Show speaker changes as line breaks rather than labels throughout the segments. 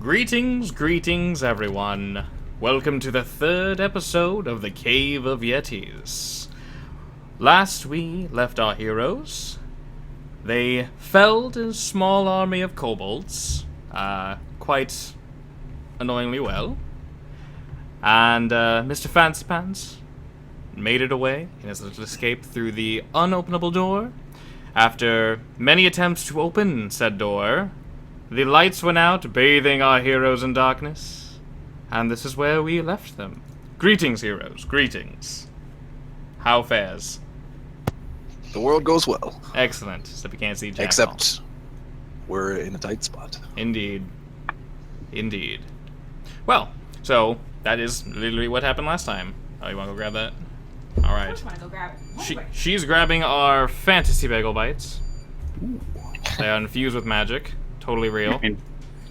Greetings, everyone. Welcome to the third episode of the Cave of Yettis. Last we left our heroes. They felled a small army of kobolds, quite annoyingly well. And Mr. Fancy Pants made it away in his little escape through the unopenable door. After many attempts to open said door, the lights went out, bathing our heroes in darkness, and this is where we left them. Greetings, heroes, greetings. How fares?
The world goes well.
Excellent, except we can't see Jack.
Except we're in a tight spot.
Indeed. Well, so that is literally what happened last time. Oh, you want to go grab that? All right.
I want to go grab it.
She's grabbing our fantasy bagel bites. Ooh. They are infused with magic. Totally real.
You mean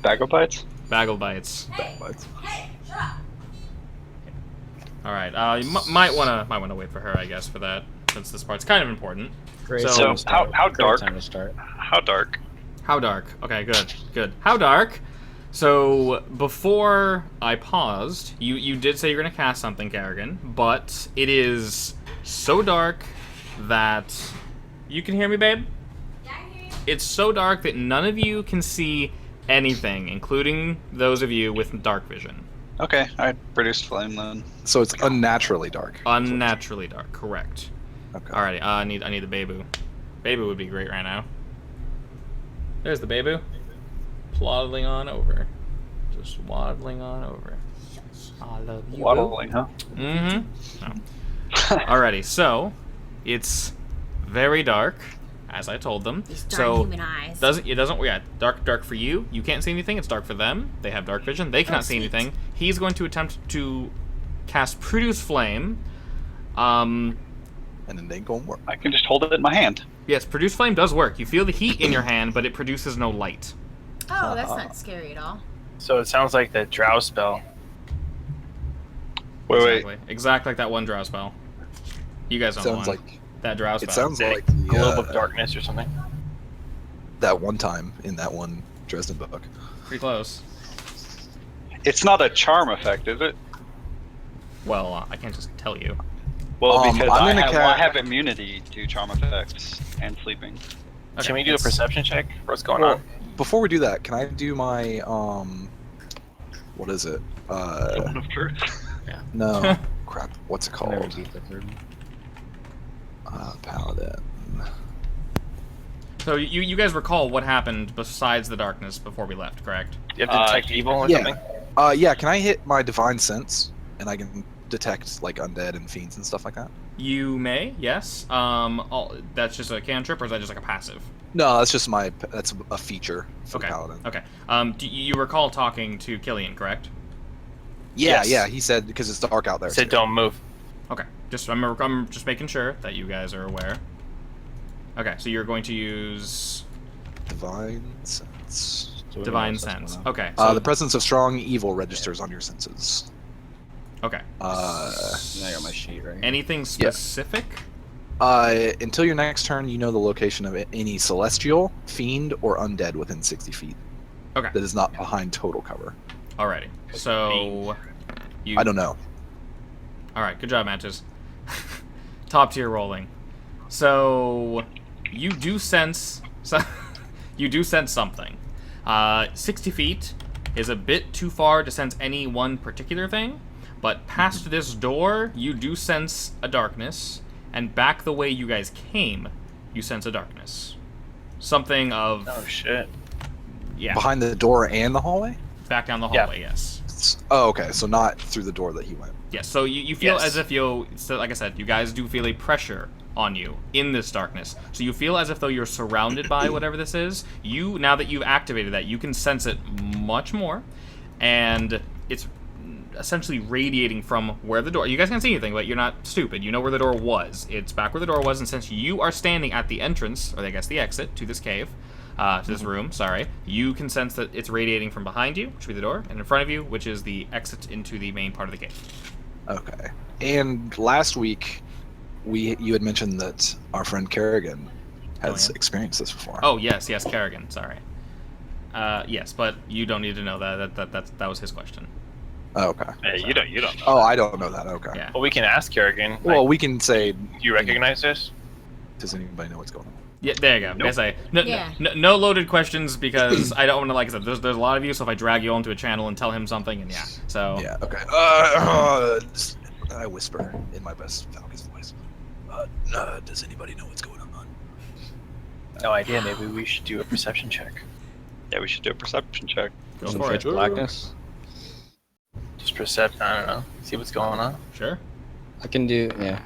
bagel bites?
Bagel bites.
Hey, shut up.
All right. You might wanna wait for her, I guess, for that, since this part's kind of important.
Great. So how dark?
Time to start.
How dark?
How dark? Okay, good. How dark? So before I paused, you did say you're gonna cast something, Kerrigan, but it is so dark that you can hear me, babe. It's so dark that none of you can see anything, including those of you with dark vision.
Okay, I produced flame then.
So it's unnaturally dark.
Unnaturally dark, correct.
Okay.
Alrighty, I need the Babu. Babu would be great right now. There's the Babu. Plodding on over. Just waddling on over. I love you.
Waddling, huh?
Mm-hmm. No. Alrighty, so it's very dark. As I told them.
These dark
so
human eyes.
Dark for you. You can't see anything. It's dark for them. They have dark vision. They cannot see anything. He's going to attempt to cast Produce Flame.
And it ain't gonna work.
I can just hold it in my hand.
Yes, Produce Flame does work. You feel the heat in your hand, but it produces no light.
Oh, that's not scary at all.
So it sounds like the drow spell.
Wait.
Exactly like that one drow spell. You guys don't
Sounds
want
like
that drow spell.
it sounds like
Globe of Darkness or something.
that one time in that one Dresden book.
Pretty close.
It's not a charm effect, is it?
Well, I can't just tell you.
Well, because
I'm
I have immunity to charm effects and sleeping.
Okay,
Can we do a perception check for what's going
Well,
on?
before we do that, can I do my what is it?
Moment of truth.
No, crap. What's it called? Paladin.
So you guys recall what happened besides the darkness before we left, correct?
You have to detect evil or
yeah.
something?
Yeah. Can I hit my divine sense and I can detect like undead and fiends and stuff like that?
You may, yes. That's just a cantrip, or is that just like a passive?
No, that's just that's a feature for the paladin.
Okay. Do you recall talking to Killian, correct?
Yeah,
Yes.
yeah. He said because it's dark out there.
Said
too.
don't move.
Okay. I'm just making sure that you guys are aware. Okay, so you're going to use
Divine sense.
Divine Sense. Okay. So,
The presence of strong evil registers on your senses.
okay.
Now I got my sheet right.
Anything specific?
Until your next turn, you know the location of any celestial, fiend, or undead within 60 feet.
Okay.
That is not behind total cover.
Alrighty. So you.
I don't know.
All right. Good job, Mantis. Top tier rolling. So you do sense. You do sense something. 60 feet is a bit too far to sense any one particular thing, but past this door, you do sense a darkness, and back the way you guys came, you sense a darkness. Something of...
Oh, shit.
Yeah.
Behind the door and the hallway?
Back down the hallway, yes.
Oh, okay. So not through the door that he went.
Yes, so you feel as if so like I said, you guys do feel a pressure on you in this darkness. So you feel as if though you're surrounded by whatever this is. Now that you've activated that, you can sense it much more, and it's essentially radiating from where the door... You guys can't see anything, but you're not stupid. You know where the door was. It's back where the door was, and since you are standing at the entrance, or I guess the exit, to this cave, to this room, sorry, you can sense that it's radiating from behind you, which would be the door, and in front of you, which is the exit into the main part of the cave.
Okay. And last week, you had mentioned that our friend Kerrigan has experienced this before.
Oh, yes, Kerrigan, sorry. Yes, but you don't need to know that. That was his question.
Oh, okay.
Hey, you don't. know.
Oh, I don't know that. Okay.
Yeah.
Well, we can ask Kerrigan. Like,
Well, we can say,
do you recognize this?
does anybody know what's going on?
Yeah, there you go.
Nope.
I say
Yeah.
no loaded questions because I don't want to, like I said, there's a lot of you, so if I drag you onto a channel and tell him something, and yeah, so
Yeah, okay. I whisper in my best Falcons voice. Does anybody know what's going on?
No idea. Maybe we should do a perception check.
Yeah, we should do a perception check.
go
Some
for
pitch
it.
blackness.
Just percept. I don't know. See what's going on.
Sure.
I can do, yeah.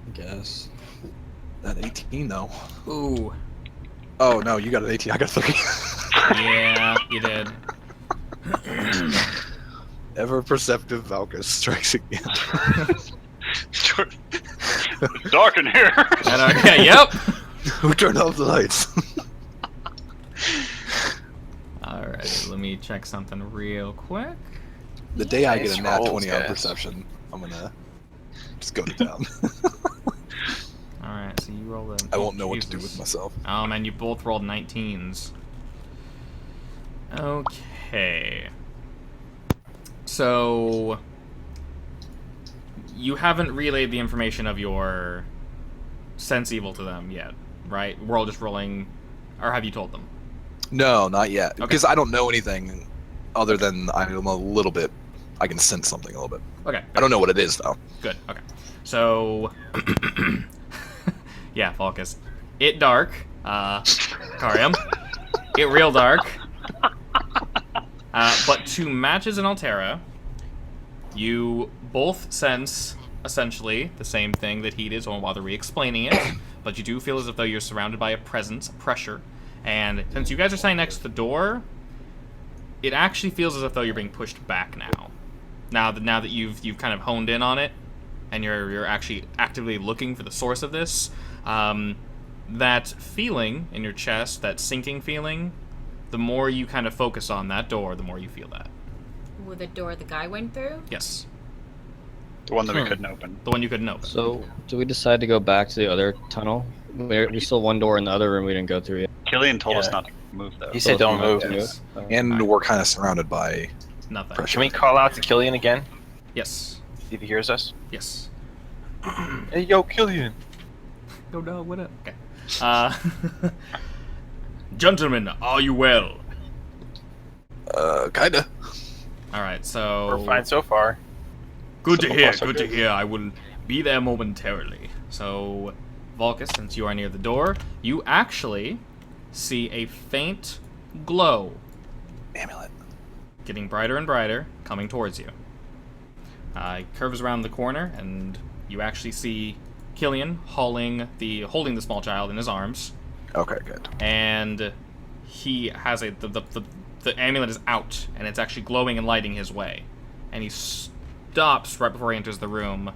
I guess.
That 18 though.
Ooh.
Oh no, you got an 18. I got 30.
Yeah, you did.
Ever perceptive Valkus strikes again.
It's dark in here.
Okay, yep.
Who turned off the lights?
Alright, let me check something real quick.
The day I
Nice
get a nat
rolls,
20 on
guys.
perception, I'm gonna just go to town.
Alright, so you roll a...
I won't know what to do
Jesus.
with myself.
Oh man, you both rolled 19s. Okay. So... You haven't relayed the information of your sense evil to them yet, right? We're all just rolling... Or have you told them?
No, not yet.
Okay.
Because I don't know anything other than I'm a little bit. I can sense something a little bit.
Okay,
I don't know what it is though.
good, okay. So... yeah, Falkus. It dark. Karium. It real dark. But to Matches and Altera, you both sense essentially the same thing that he did, so I won't bother re-explaining it, but you do feel as if though you're surrounded by a presence, a pressure, and since you guys are standing next to the door, it actually feels as if though you're being pushed back now. Now that you've kind of honed in on it, and you're actually actively looking for the source of this, that feeling in your chest, that sinking feeling, the more you kind of focus on that door, the more you feel that.
With the door the guy went through?
Yes.
The one that we couldn't open.
The one you couldn't open.
So, do we decide to go back to the other tunnel? We still have one door in the other room we didn't go through yet.
Killian told us
Yeah.
not to move though.
He said don't move.
Yes.
And we're kind of surrounded by
Nothing.
pressure.
Can we call out to Killian again?
Yes.
See if he hears us.
Yes.
Hey, yo, Killian.
Go dog, what up? Okay. Gentlemen, are you well?
Kinda.
Alright, so...
We're fine so far.
Good to
So
hear,
far, so
good to
good.
hear. I will be there momentarily. So, Volkus, since you are near the door, you actually see a faint glow
Amulet.
getting brighter and brighter, coming towards you. It curves around the corner, and you actually see Killian holding the small child in his arms,
Okay, good.
and he has the amulet is out, and it's actually glowing and lighting his way, and he stops right before he enters the room,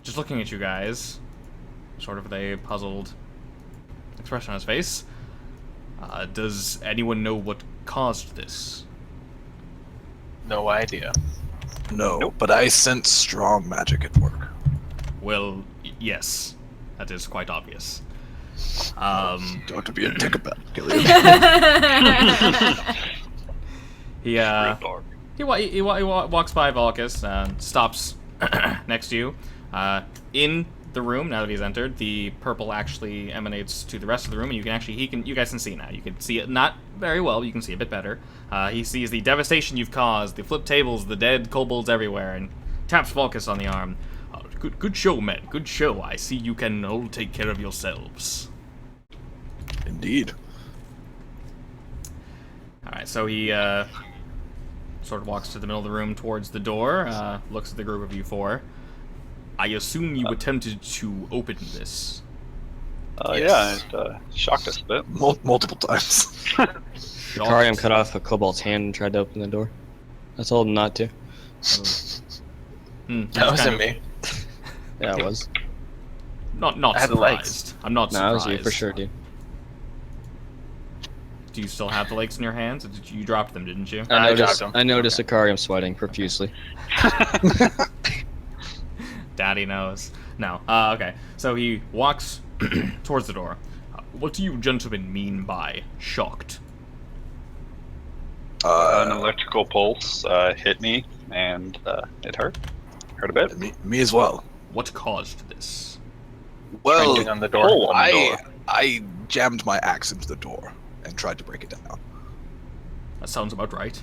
just looking at you guys, sort of with a puzzled expression on his face. Does anyone know what caused this?
No idea.
No, but I sense strong magic at work.
Well, yes, that is quite obvious.
Don't have to be a dick about it, Gillian.
He
Real dark.
he walks by Volkus and stops next to you. In the room, now that he's entered, the purple actually emanates to the rest of the room, and you guys can see now. You can see it not very well, but you can see a bit better. He sees the devastation you've caused, the flipped tables, the dead kobolds everywhere, and taps Volkus on the arm. Good show, men. Good show. I see you can all take care of yourselves.
Indeed.
Alright, so he sort of walks to the middle of the room towards the door, looks at the group of you four. I assume you attempted to open this.
Yeah, it shocked us a bit.
Multiple times.
Karium cut off a kobold's hand and tried to open the door. I told him not to.
That wasn't me.
Yeah, it was.
Not
I had the legs.
surprised. I'm not
No, it
surprised.
was you for sure, dude.
Do you still have the legs in your hands? You dropped them, didn't you?
I dropped him.
I noticed Akarium sweating profusely.
Daddy knows. No. Okay. So he walks towards the door. what do you gentlemen mean by shocked?
An electrical pulse hit me, and it hurt. Hurt a bit.
Me as well.
What caused this?
Well,
Banging on the door.
Pull on the door.
I jammed my axe into the door and tried to break it down.
That sounds about right.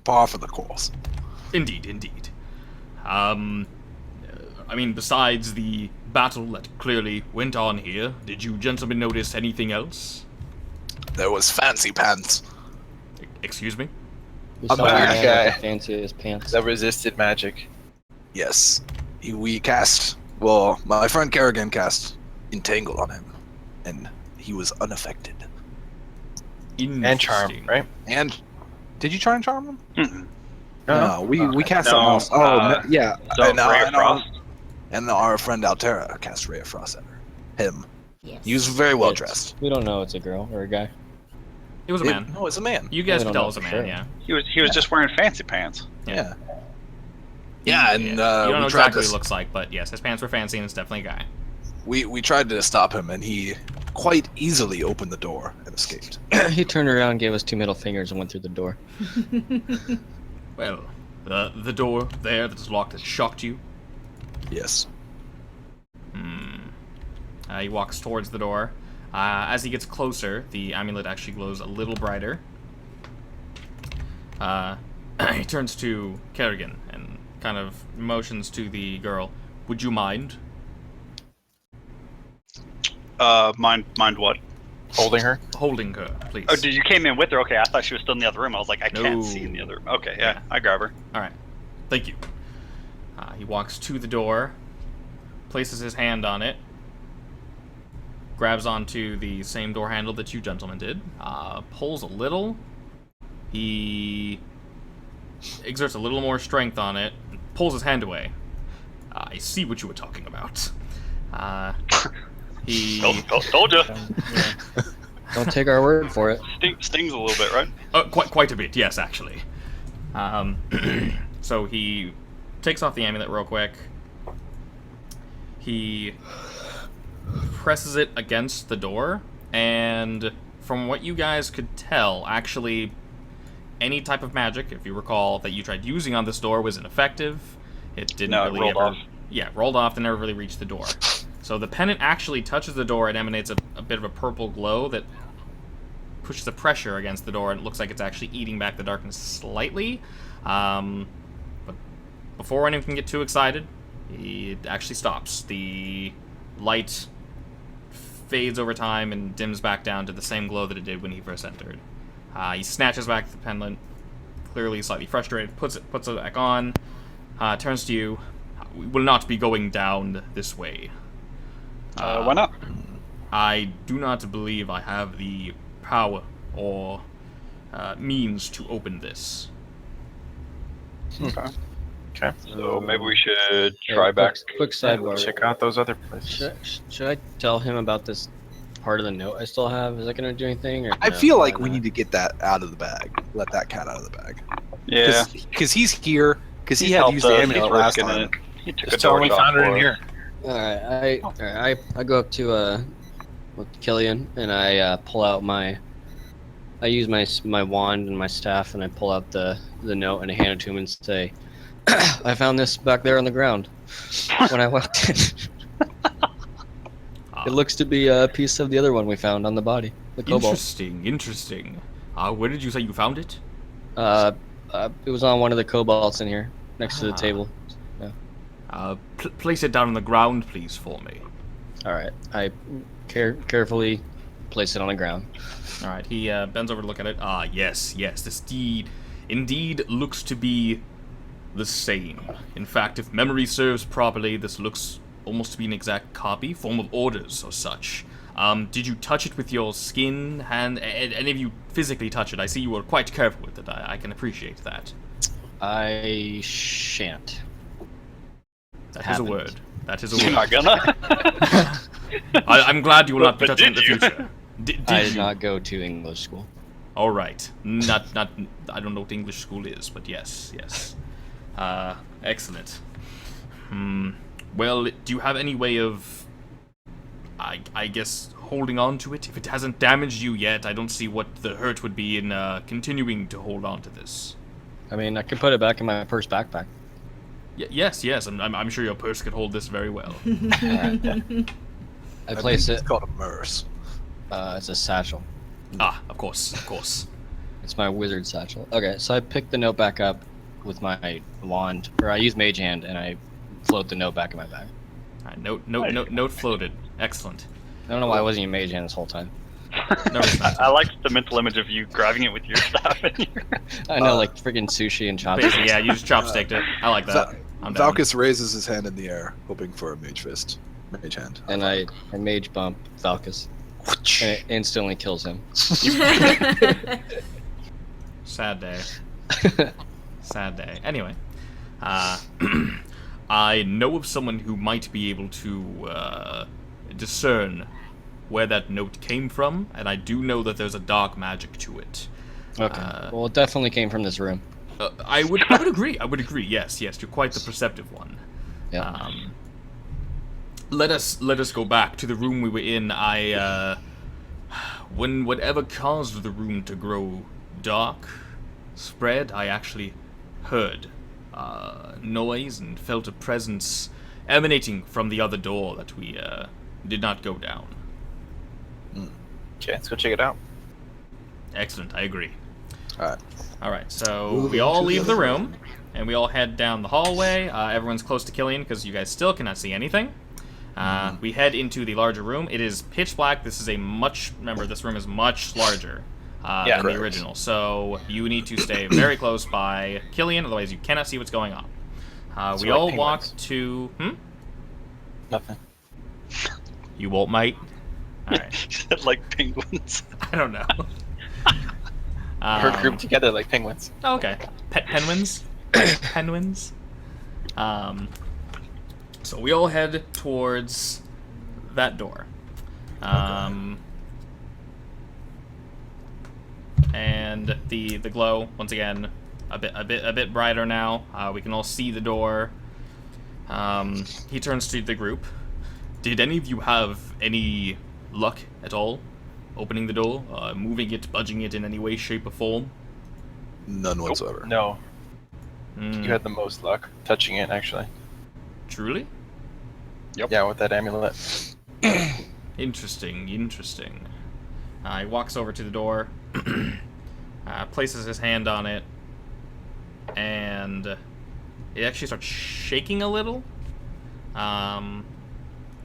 Par for the course.
Indeed, indeed. I mean, besides the battle that clearly went on here, did you gentlemen notice anything else?
There was Fancy Pants.
Excuse me?
We
A
saw a man
bad
with
guy.
the fanciest pants.
That resisted magic.
Yes. We cast... Well, my friend Kerrigan cast Entangle on him, and he was unaffected.
And charm,
Interesting.
right?
And... Did you try and charm him?
Mm-mm.
No, we cast
No,
something else. Yeah.
So
and,
Ray of Frost.
and our friend Altera cast Ray of Frost at her. Him.
Yes.
He was very well
It's-
dressed.
We don't know it's a girl or a guy.
It was a man.
No, it's a man.
You guys
We
could
don't
tell
know
it was a
for
man,
sure.
yeah.
He was just wearing fancy pants.
Yeah. Yeah, and
you don't know
we tried
exactly
to
what he looks like, but yes, his pants were fancy and it's definitely a guy.
we tried to stop him, and he quite easily opened the door and escaped.
He turned around, gave us 2 middle fingers, and went through the door.
Well, the door there that's locked has shocked you.
Yes.
He walks towards the door. As he gets closer, the amulet actually glows a little brighter. He turns to Kerrigan and kind of motions to the girl. Would you mind?
Mind what?
Holding her.
Holding her, please.
Oh, did you came in with her? Okay, I thought she was still in the other room. I was like, I can't
No.
see in the other room. Okay, yeah, I grab her.
Alright. Thank you. He walks to the door, places his hand on it, grabs onto the same door handle that you gentlemen did, pulls a little. He exerts a little more strength on it, pulls his hand away. I see what you were talking about. He
Told you.
Don't take our word for it.
Stings a little bit, right?
quite a bit, yes, actually. So he takes off the amulet real quick. He presses it against the door, and from what you guys could tell, actually, any type of magic, if you recall, that you tried using on this door was ineffective. It didn't
No, it
really
rolled
ever...
off.
Yeah, rolled off and never really reached the door. So the pennant actually touches the door and emanates a bit of a purple glow that pushes the pressure against the door, and it looks like it's actually eating back the darkness slightly. But before anyone can get too excited, it actually stops. The light fades over time and dims back down to the same glow that it did when he first entered. He snatches back the pendant, clearly slightly frustrated, puts it back on, turns to you. We will not be going down this way.
Why not?
I do not believe I have the power or means to open this.
Okay.
Okay.
So maybe we should
Hey,
try back.
Quick sidebar.
Check out those other places.
Should I tell him about this part of the note I still have? Is that going to do anything? Or
I
no?
feel like
Why
we
not?
need to get that out of the bag. Let that cat out of the bag.
Yeah.
Because he's here. Because he
He's
had
helped
used the
us,
amulet
he's
last
risking
time.
it. He took a
Just tell
door
him we
shot
found her
for
in
us.
here.
Alright, I go up to with Killian and I pull out I use my wand and my staff and I pull out the note and I hand it to him and say, I found this back there on the ground when I walked in. It looks to be a piece of the other one we found on the body, the kobold.
Interesting. Where did you say you found it?
It was on one of the kobolds in here, next to the table.
Place it down on the ground, please, for me.
Alright, I carefully place it on the ground.
Alright, he bends over to look at it. Yes, this indeed looks to be the same. In fact, if memory serves properly, this looks almost to be an exact copy, form of orders or such. Did you touch it with your skin, hand, any of you physically touch it? I see you were quite careful with it. I can appreciate that.
I shan't.
That is a
Happened.
word. That is a
You're
word.
not gonna?
I'm glad you will not be
But
touching it in the
did you?
future. Did
I
you?
did not go to English school.
All right. Not. I don't know what English school is, but yes. Excellent. Well, do you have any way of I guess holding on to it. If it hasn't damaged you yet, I don't see what the hurt would be in continuing to hold on to this.
I mean, I can put it back in my purse backpack.
Yes. I'm sure your purse could hold this very well.
Alright. I place
think
it.
It's called a merce.
It's a satchel.
Of course.
It's my wizard satchel. Okay, so I pick the note back up with my wand, or I use Mage Hand, and I float the note back in my bag.
All right, note floated. Excellent.
I don't know why I wasn't using Mage Hand this whole time.
No, it's not.
I like the mental image of you grabbing it with your staff in your...
I know, like friggin' sushi and chopsticks.
Basically, yeah, you just chopsticked it. I like that. I'm down.
Valkus raises his hand in the air, hoping for a mage fist. Mage hand.
And I Mage Bump Valkus. And it instantly kills him.
Sad day. Sad day. Anyway, I know of someone who might be able to discern where that note came from, and I do know that there's a dark magic to it.
Okay. Well, it definitely came from this room.
I would agree. Yes, you're quite the perceptive one.
Yeah.
Let us go back to the room we were in. When whatever caused the room to grow dark spread, I actually heard noise and felt a presence emanating from the other door that we did not go down.
Okay, let's go check it out.
Excellent, I agree.
Alright.
So we all leave the room, and we all head down the hallway. Everyone's close to Killian because you guys still cannot see anything. We head into the larger room. It is pitch black. Remember, this room is much larger than the original. So you need to stay very close by Killian, otherwise you cannot see what's going on. We all walk to...
Nothing.
You won't, mate? Alright.
Like penguins.
I don't know.
We're grouped together like penguins.
Oh, okay. Penguins? Penguins? So we all head towards that door. And the glow, once again, a bit brighter now. We can all see the door. He turns to the group. Did any of you have any luck at all opening the door, moving it, budging it in any way, shape, or form?
None whatsoever.
No. You had the most luck touching it, actually.
Truly?
Yep.
Yeah, with that amulet.
Interesting. He walks over to the door, places his hand on it, and it actually starts shaking a little.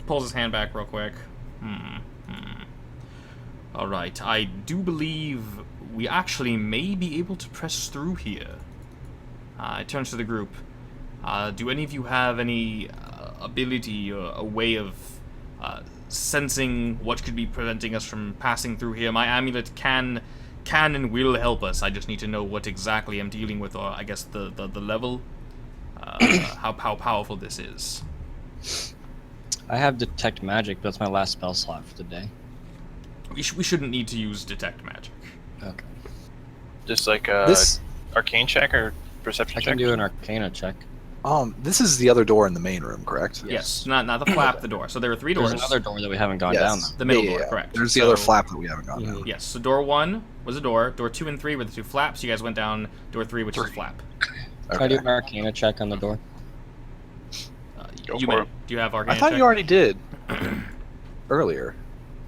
Pulls his hand back real quick. Alright, I do believe we actually may be able to press through here. It turns to the group. Do any of you have any ability or a way of sensing what could be preventing us from passing through here? My amulet can and will help us. I just need to know what exactly I'm dealing with, or I guess the level, how powerful this is.
I have Detect Magic, but that's my last spell slot for the day.
We shouldn't need to use Detect Magic.
Okay.
Just like
This
arcane check or perception
I
check?
can do an Arcana check.
this is the other door in the main room, correct?
Yes, not the flap, the door. So there were three doors.
There's another door that we haven't gone
Yes.
down, though.
The middle
Yeah,
door,
yeah.
correct.
There's the
So-
other flap that we haven't gone down.
Yes, so door 1 was a door. Door 2 and 3 were the two flaps. You guys went down door 3, which is a flap.
Can I do an Arcana check on the door?
Go
You
for
may.
it.
Do you have Arcana
I thought
check?
you already did earlier,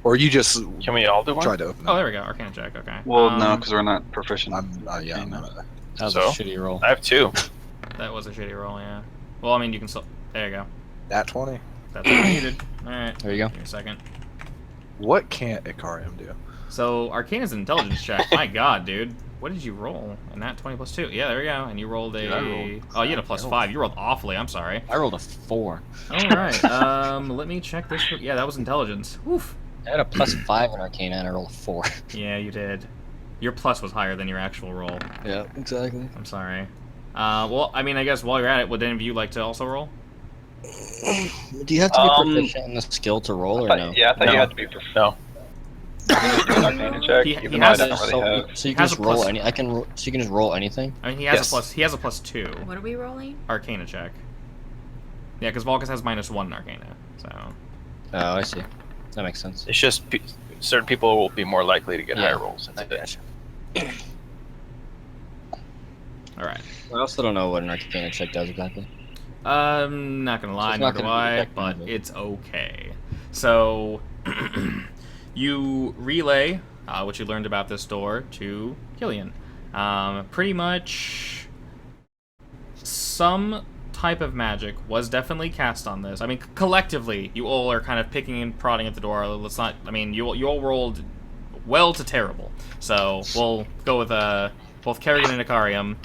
or you just
Can we all do one?
tried to open it.
Oh, there we go. Arcana check. Okay.
Well, no, because we're not proficient.
I'm yeah. I'm
Okay,
not-
That was
So?
a shitty roll.
I have 2.
That was a shitty roll. Yeah. Well, I mean, you can still. There you go.
Nat 20.
That's what I needed. All right.
There you go.
Give me a second.
What can't Ikarium do?
So Arcana's an intelligence check. My God, dude. What did you roll? And that 20 plus 2. Yeah, there we go. And you rolled a.
Dude, I rolled
Oh, you had a plus
I rolled-
5. You rolled awfully. I'm sorry.
I rolled a 4.
All right. Let me check this. Yeah, that was intelligence. Oof.
I had a plus 5 in Arcana and I rolled a 4.
Yeah, you did. Your plus was higher than your actual roll.
Yeah, exactly.
I'm sorry. Well, I mean, I guess while you're at it, would any of you like to also roll?
Do you have to be
Um,
proficient in the skill to roll or no?
Yeah, I thought
No.
you had to be proficient.
No.
Arcana check,
He
even
has
though I
a-
don't really
So,
have.
so you
He
can
has
just
a
roll
plus-
any. I can. So you can just roll anything.
I mean, he has
Yes.
a plus. He has a plus 2
What are we rolling?
Arcana check. Yeah, because Volcus has -1 in Arcana. So
Oh, I see. That makes sense.
It's just certain people will be more likely to get higher rolls.
I gotcha.
All right.
I also don't know what an Arcana check does exactly.
I'm not gonna lie,
it's
nor
not
do
gonna be
I,
that
but
good.
it's okay. So, you relay what you learned about this door to Killian. Pretty much, some type of magic was definitely cast on this. I mean, collectively, you all are kind of picking and prodding at the door. Let's not. I mean, you all rolled well to terrible. So we'll go with both Kerrigan and Ikariam.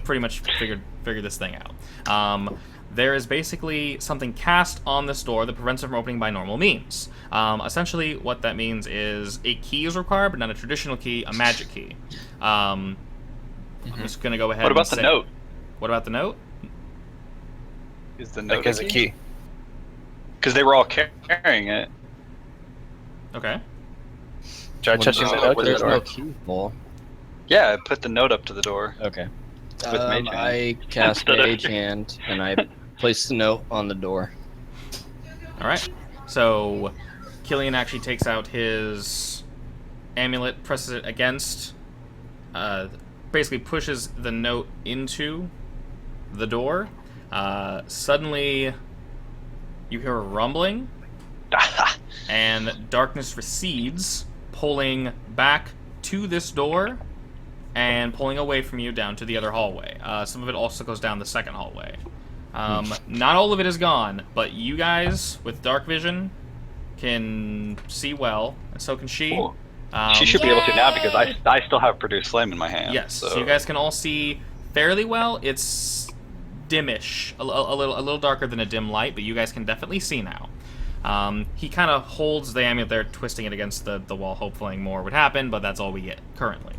Pretty much figured this thing out. There is basically something cast on this door that prevents it from opening by normal means. Essentially, what that means is a key is required, but not a traditional key, a magic key. I'm just going to go ahead
What about
and
the note?
What about the note?
Is the note
Like as a key.
Because they were all carrying it.
Okay.
Try touching the note to the
There's no
door.
key hole.
Yeah, I put the note up to the door.
Okay.
With Mage Hand.
I cast
Instead of-
Mage Hand, and I place the note on the door.
All right. So, Killian actually takes out his amulet, presses it against, basically pushes the note into the door. Suddenly, you hear a rumbling, and darkness recedes, pulling back to this door and pulling away from you down to the other hallway. Some of it also goes down the second hallway. Not all of it is gone, but you guys, with dark vision, can see well, and so can she.
Cool. She should be able to now because I still have Produce Flame in my hand.
Yes,
so
so you guys can all see fairly well. It's dimmish, a little darker than a dim light, but you guys can definitely see now. He kind of holds the amulet there, twisting it against the wall, hoping more would happen, but that's all we get currently.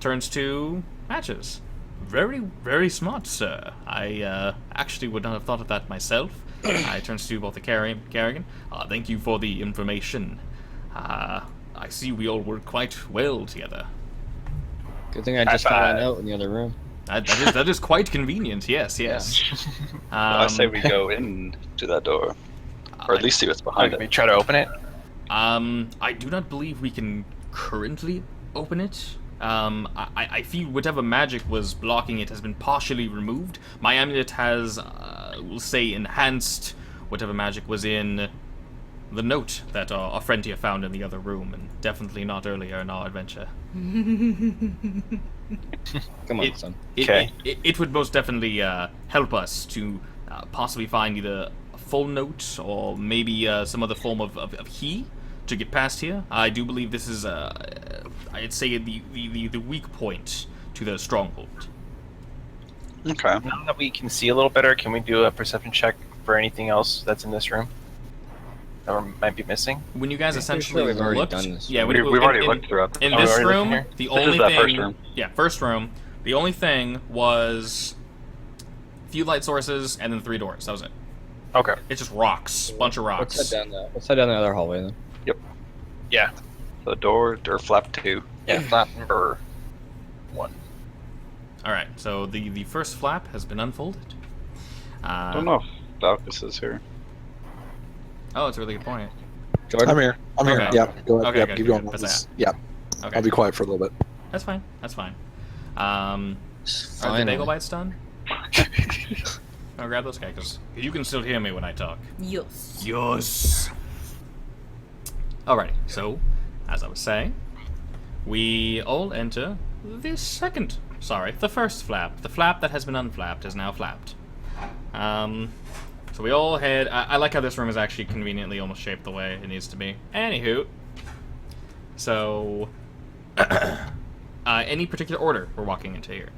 Turns to Matches. Very, very smart, sir. I actually would not have thought of that myself. Turns to both the Kerrigan. Thank you for the information. I see we all work quite well together.
Good thing I just found a note in the other room.
That is quite convenient. Yes.
I say we go into that door, or at least see what's behind
We
it.
try to open it.
I do not believe we can currently open it. I feel whatever magic was blocking it has been partially removed. My amulet has, we'll say, enhanced whatever magic was in the note that our friend here found in the other room, and definitely not earlier in our adventure.
Come on, son.
It would most definitely help us to possibly find either a full note or maybe some other form of key to get past here. I do believe this is, I'd say, the weak point to the stronghold.
Okay.
Now that we can see a little better, can we do a perception check for anything else that's in this room that we might be missing?
When you guys
Pretty
essentially
sure we've already
looked,
done this.
yeah,
We've already looked throughout.
In
Oh, we
this
already looked in
room,
here?
the
This
only
is that
thing,
first room.
yeah, first room. The only thing was a few light sources and then 3 doors. That was it.
Okay.
It's just rocks, bunch of rocks.
Let's head down the other hallway then.
Yeah.
The door flap 2.
Yeah. Flap number 1.
All right, so the first flap has been unfolded.
I don't know if Valkus is here.
Oh, it's a really good point.
Jordan?
I'm here.
Okay.
Yeah, go ahead.
Okay,
Yeah,
good,
keep
good,
going.
good. That's
Yeah,
Okay,
I'll be quiet for a little bit.
that's fine. Are the bagel bites done? I'll grab those guys because you can still hear me when I talk.
Yes.
Yes. Alrighty, so as I was saying, we all enter the first flap. The flap that has been unflapped is now flapped. So we all head. I like how this room is actually conveniently almost shaped the way it needs to be. Anywho, so any particular order we're walking into here?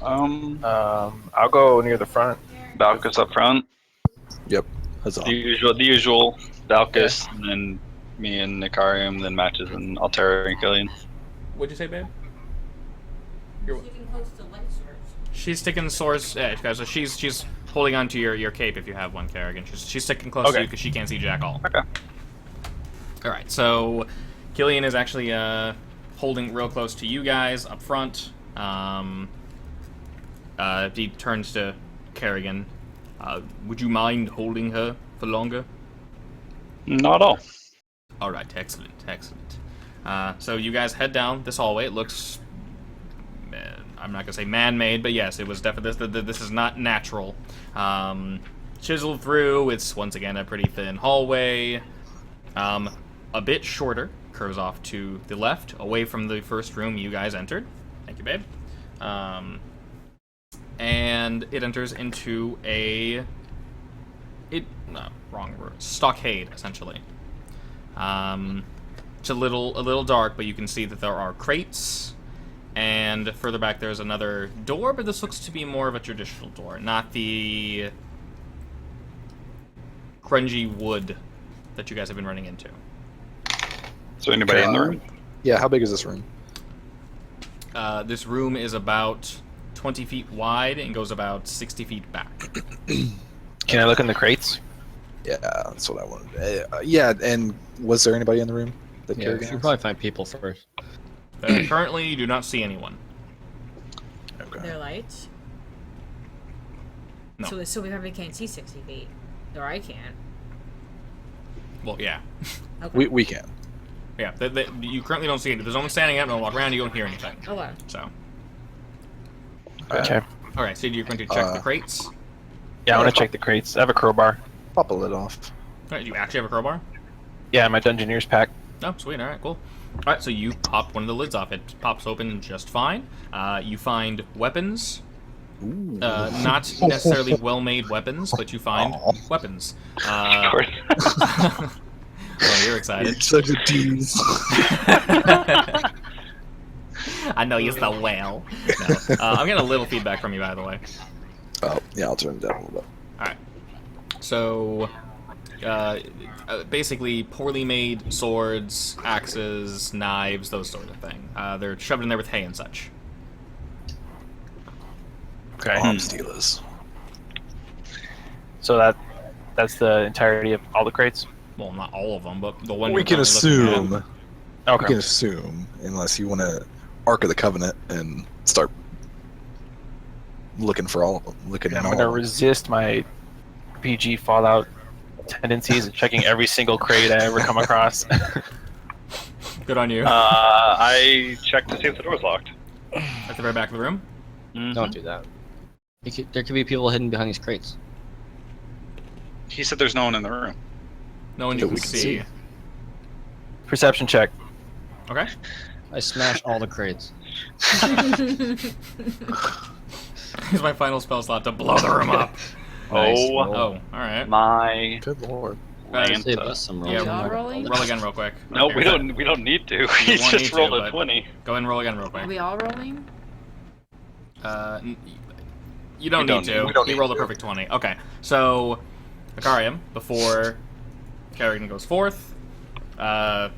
I'll go near the front.
Valkus up front.
Yep. Huzzah.
The usual Valkus, and then me and Nicarium, then Matches and Altera and Killian.
What'd you say, babe?
Sticking close to light source.
She's sticking swords edge, guys. So she's holding onto your cape if you have one, Kerrigan. She's sticking close to
Okay.
you because she can't see jack all.
Okay.
All right, so Killian is actually holding real close to you guys up front. He turns to Kerrigan. Would you mind holding her for longer?
Not at all.
All right, excellent, excellent. So you guys head down this hallway. It looks, I'm not gonna say man-made, but yes, it was definitely. This is not natural. Chiseled through. It's once again a pretty thin hallway. A bit shorter, curves off to the left, away from the first room you guys entered. Thank you, babe. And it enters into wrong word, stockade, essentially. It's a little dark, but you can see that there are crates, and further back there's another door, but this looks to be more of a traditional door, not the grungy wood that you guys have been running into.
So anybody in the room?
Yeah, how big is this room?
This room is about 20 feet wide and goes about 60 feet back.
Can I look in the crates?
Yeah, that's what I wanted. Yeah, and was there anybody in the room that
Yeah,
Kerrigan
we should
asked?
probably find people first.
Currently, you do not see anyone.
Okay.
Their lights.
No.
So we probably can't see 60 feet, or I can't.
Well, yeah.
Okay.
We can.
Yeah, you currently don't see anything. There's no one standing up, no one walk around, you don't hear anything.
Okay.
So,
Okay.
alright, so you're going to check the crates.
Yeah, I want to check the crates. I have a crowbar.
Pop a lid off.
Alright, do you actually have a crowbar?
Yeah, my Dungeoneer's pack.
Oh, sweet, alright, cool. Alright, so you pop one of the lids off. It pops open just fine. You find weapons. Not necessarily well-made weapons, but you find weapons.
Of course.
Well, you're excited.
Such a tease.
I know you're the whale. No. I'm getting a little feedback from you, by the way.
Oh, yeah, I'll turn it down a little bit.
Alright. So, basically, poorly made swords, axes, knives, those sort of thing. They're shoved in there with hay and such.
Okay.
Arm stealers.
So that's the entirety of all the crates?
Well, not all of them, but the one
We
you're
can
currently looking
assume.
at.
Okay.
We can assume, unless you want to Ark of the Covenant and start looking for all. Looking
I'm
at
going to
all.
resist my PG Fallout tendencies and checking every single crate I ever come across.
Good on you.
I checked to see if the door's locked.
At the very back of the room.
Don't do that. There could be people hidden behind these crates.
He said there's no one in the room.
No one
That
you can
we can
see.
see.
Perception check.
Okay.
I smashed all the crates.
Here's my final spell slot to blow the room up.
Nice.
Oh,
Oh, alright.
my
Good lord.
Right.
Save us some rolls.
Yeah,
Y'all rolling?
roll again real quick.
No,
Okay,
we
so-
don't need to.
You
He
won't
just
need to,
rolled a
but-
20.
Go ahead and roll again real
Are
quick.
we all rolling?
You don't
We
need
don't
to.
we don't
He
need
rolled a
to.
perfect 20. Okay, so Akarium, before Kerrigan goes forth, does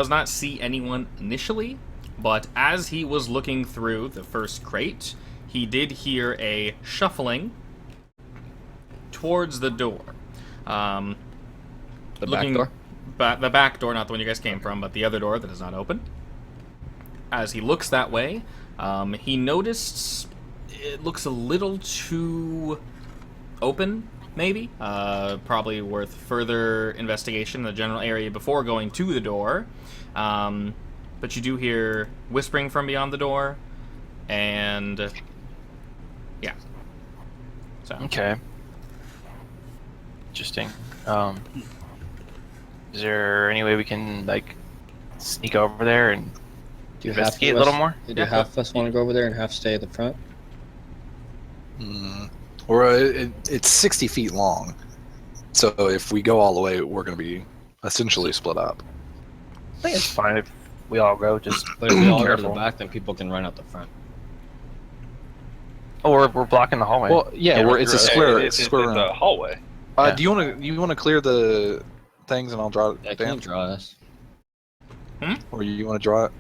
not see anyone initially, but as he was looking through the first crate, he did hear a shuffling towards the door.
The back
Looking-
door?
The back door, not the one you guys came from, but the other door that is not open. As he looks that way, he noticed it looks a little too open, maybe. Probably worth further investigation in the general area before going to the door. But you do hear whispering from beyond the door, and yeah. So
Okay. Interesting. Is there any way we can like sneak over there and
Do you
investigate a little more?
Do
Yeah.
half of us want to go over there and half stay at the front?
Or it's 60 feet long. So if we go all the way, we're going to be essentially split up.
I think it's fine if we all go. Just
But if we all go to the
Careful.
back, then people can run out the front.
oh, we're blocking the hallway.
Well, yeah,
Can't run
it's a
through it.
square.
It's
It's a square room.
a hallway.
Yeah.
Do you want to clear the things and I'll draw
Yeah,
it
can you
down?
draw us?
Or you want to draw it?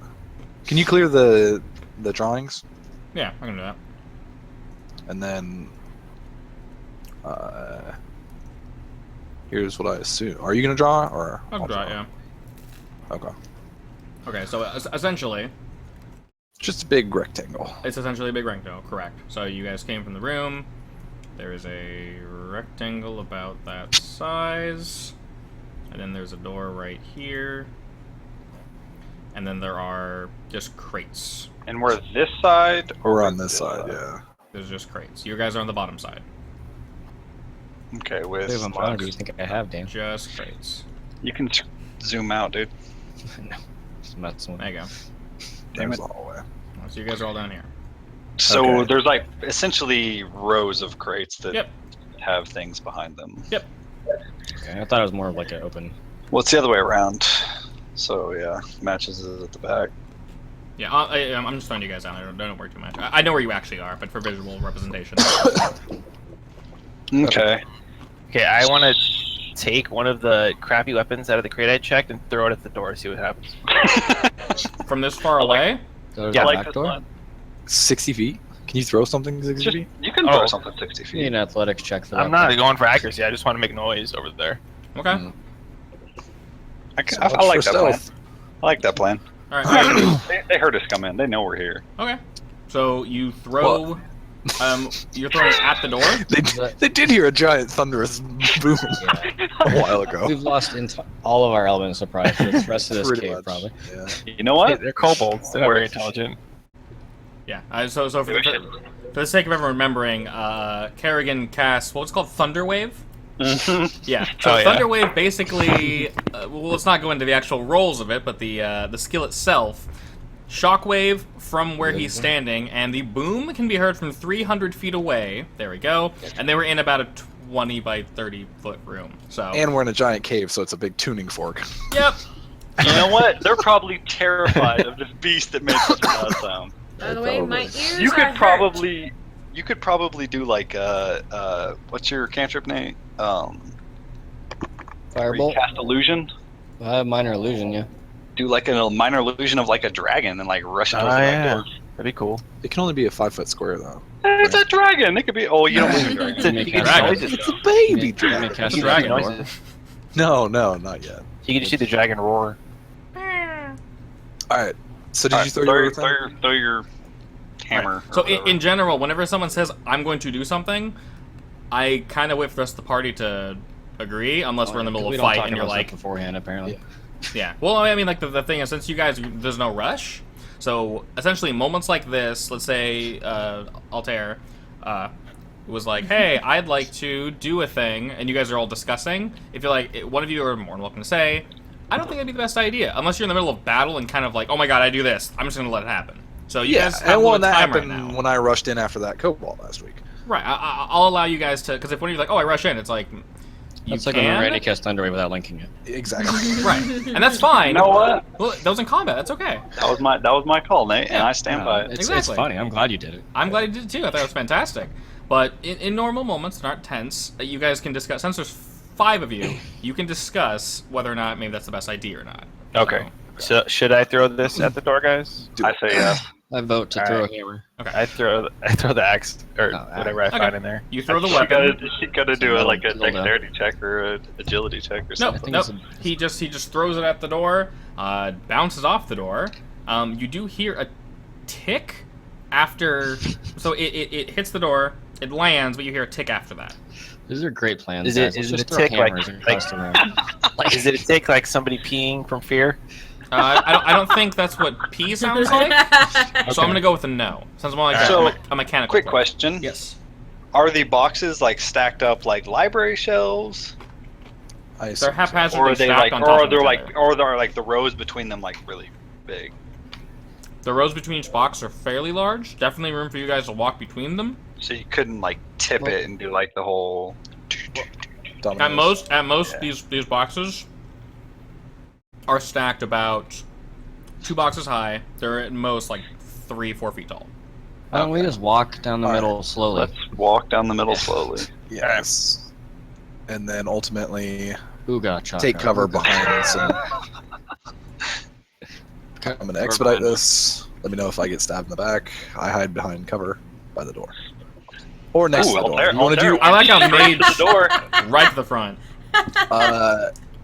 Can you clear the drawings
yeah, I can do that.
and then here's what I assume. Are you going to draw or
I'll draw it, yeah.
Okay.
Okay, so essentially,
Just a big rectangle.
it's essentially a big rectangle, correct. So you guys came from the room. There is a rectangle about that size. And then there's a door right here. And then there are just crates.
And we're this side? Or
We're on this side, yeah.
There's just crates. You guys are on the bottom side.
Okay, with...
Who am I? Do you think I have, Dan?
Just crates.
You can zoom out, dude.
No. Just messing with
There you go.
Damn
There's
it.
the hallway.
So you guys are all down here.
So
Okay.
there's like essentially rows of crates that
Yep.
have things behind them.
Yep.
Okay, I thought it was more of like an open.
Well, it's the other way around. So yeah, matches is at the back.
Yeah, I'm just throwing you guys out. Don't worry too much. I know where you actually are, but for visual representation.
Okay.
Okay, I want to take one of the crappy weapons out of the crate I checked and throw it at the door. See what happens.
From this far away,
Go to
Yeah,
the
like
back
this
door.
one.
60 feet? Can you throw something 60
Just,
feet?
you can
Oh.
throw something 60
You need
feet.
an athletics check for that.
I'm not going for accuracy. I just want to make noise over there.
okay.
Mm.
I like that plan. I like that plan.
All right.
They heard us come in. They know we're here.
Okay. So you throw. You're throwing it at the door.
They did hear a giant thunderous boom
Yeah.
a while ago.
We've lost all of our element of surprise for the rest of this
Pretty
cave,
much,
probably.
Yeah.
You know what?
They're kobolds. They're not very intelligent.
Yeah. So for the sake of everyone remembering, Kerrigan casts what's called Thunder Wave. Yeah. So
Oh, yeah.
Thunder Wave basically. Well, let's not go into the actual roles of it, but the skill itself. Shockwave from where he's standing, and the boom can be heard from 300 feet away. There we go. And they were in about a 20 by 30 foot room. So.
And we're in a giant cave, so it's a big tuning fork.
Yep.
You know what? They're probably terrified of this beast that makes such a loud sound.
By the way, my ears
You
are
could
hurt.
probably do like what's your cantrip name? Where you
Firebolt?
cast illusion.
I have minor illusion, yeah.
Do like a minor illusion of like a dragon and like rush into the back door.
That'd be cool.
It can only be a 5-foot square, though.
It's a dragon. It could be. Oh, you don't mean a dragon.
It's a,
Make
you can
a
do
dragon.
noises,
It's a
though.
baby
You
dragon.
may cast
It's a
it
dragon.
with
Noises.
No, not yet.
You can just see the dragon roar.
Alright, so did
All
you
right,
throw your thing?
throw your hammer.
Right. So
or whatever.
in general, whenever someone says I'm going to do something, I kind of wait for the rest of the party to agree, unless we're in the middle
We
of a
don't
fight
talk
and you're
about stuff
like,
beforehand, apparently.
yeah. Well, I mean, like the thing is, since you guys there's no rush, so essentially moments like this, let's say Altair was like, hey, I'd like to do a thing, and you guys are all discussing. If you're like, one of you are more than welcome to say, I don't think that'd be the best idea, unless you're in the middle of battle and kind of like, oh my god, I do this. I'm just gonna let it happen. So you
Yeah,
guys have
and
a little
well, that
time right
happened
now.
when I rushed in after that Kobold last week.
Right, I'll allow you guys to, because if one of you's like, oh, I rush in, it's like, you
That's like
can,
when Randy cast Thunderwave without linking it.
Exactly.
right, and that's fine.
You know what?
Well, that was in combat. That's okay.
That was my call, Nate, and
Yeah.
I stand by it.
It's
Exactly.
funny. I'm glad you did it.
I'm glad you did it too. I thought it was fantastic. But in normal moments that aren't tense, you guys can discuss. Since there's 5 of you, you can discuss whether or not maybe that's the best idea or not.
Okay. So should I throw this at the door, guys?
Do
I
it.
say yes.
I vote to
All
throw
right.
a hammer.
I throw the axe or
Oh,
whatever I
okay.
find in there.
You throw the
You
weapon.
gotta do
It's a
like a
little dildo.
dexterity check or a agility check or
No,
something.
think
no.
it's
He just throws it at the door. Bounces off the door. You do hear a tick after. So it hits the door. It lands, but you hear a tick after that.
These are great plans.
Is it-
guys. Let's
is it
just
a
throw
tick, like-
hammers
like-
across the room.
Is it a tick like somebody peeing from fear?
I don't think that's what P sounds like. So I'm gonna go with a no. Sounds more like
So,
a mechanical.
Quick
thing.
question.
Yes.
Are the boxes like stacked up like library shelves?
I
They're
assume so.
haphazardly
Or are they
stacked
like
on
or
top
are
of
there
each
like
other.
or are like the rows between them like really big?
The rows between each box are fairly large. Definitely room for you guys to walk between them.
So you couldn't like tip
Well-
it and do like the whole
Dominoes.
At most,
Yeah.
these boxes are stacked about 2 boxes high. They're at most like 3-4 feet tall.
Why don't we just walk down the
All right.
middle slowly?
let's walk down the middle slowly.
Yes. And then ultimately
Ooga chaka.
take cover behind some. I'm gonna expedite this. Let me know if I get stabbed in the back. I hide behind cover by the door. Or next
Ooh,
to the door.
Altair-
You want to
Altair
do
I like how mage
to the door.
right to the front.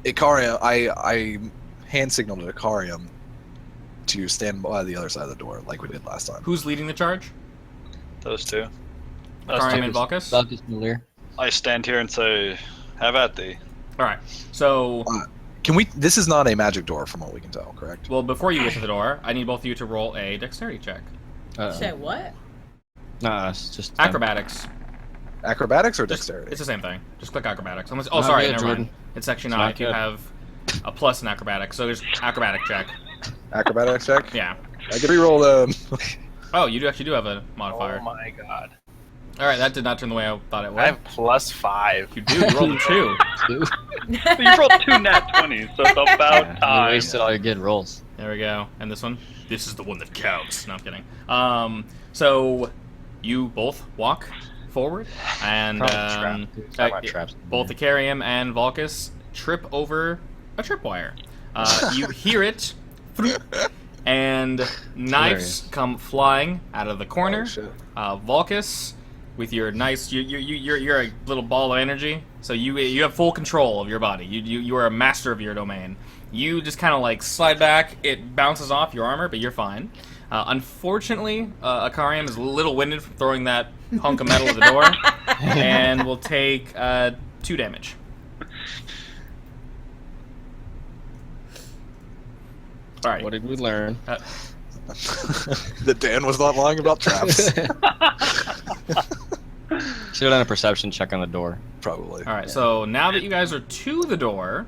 Icarium, I hand signaled to Icarium to stand by the other side of the door, like we did last time.
Who's leading the charge?
Those two.
Karium and Valkus?
Miller.
I stand here and say, "Have at thee."
All right. So
Can we? This is not a magic door, from what we can tell. Correct?
Well, before you get to the door, I need both of you to roll a dexterity check.
Say what?
Nah, it's just
Acrobatics.
Acrobatics or
Just-
dexterity?
It's the same thing. Just click acrobatics. Oh,
Not
sorry,
good,
never
Jordan.
mind. It's actually
It's
not.
not
You
good.
have a plus in acrobatics, so there's acrobatic check.
Acrobatics check.
Yeah.
I can reroll them.
Oh, you actually do have a modifier.
Oh my god.
All right, that did not turn the way I thought it would.
I have +5.
You do. You rolled a 2.
two.
You rolled 2 nat 20s, so it's about
You
time.
wasted all your good rolls.
There we go. And this one? This is the one that counts. No, I'm kidding. So you both walk forward, and
Probably traps.
both the Carium and Vulcus trip over a tripwire. You hear it, and knives come flying out of the corner.
Oh, shit.
Vulcus, with your nice, you're a little ball of energy, so you have full control of your body. You are a master of your domain. You just kind of like slide back. It bounces off your armor, but you're fine. Unfortunately, Akarium is a little winded from throwing that hunk of metal at the door, and will take 2 damage. All right.
What did we learn?
That Dan was not lying about traps.
Should have done a perception check on the door.
Probably.
All right. So now that you guys are to the door,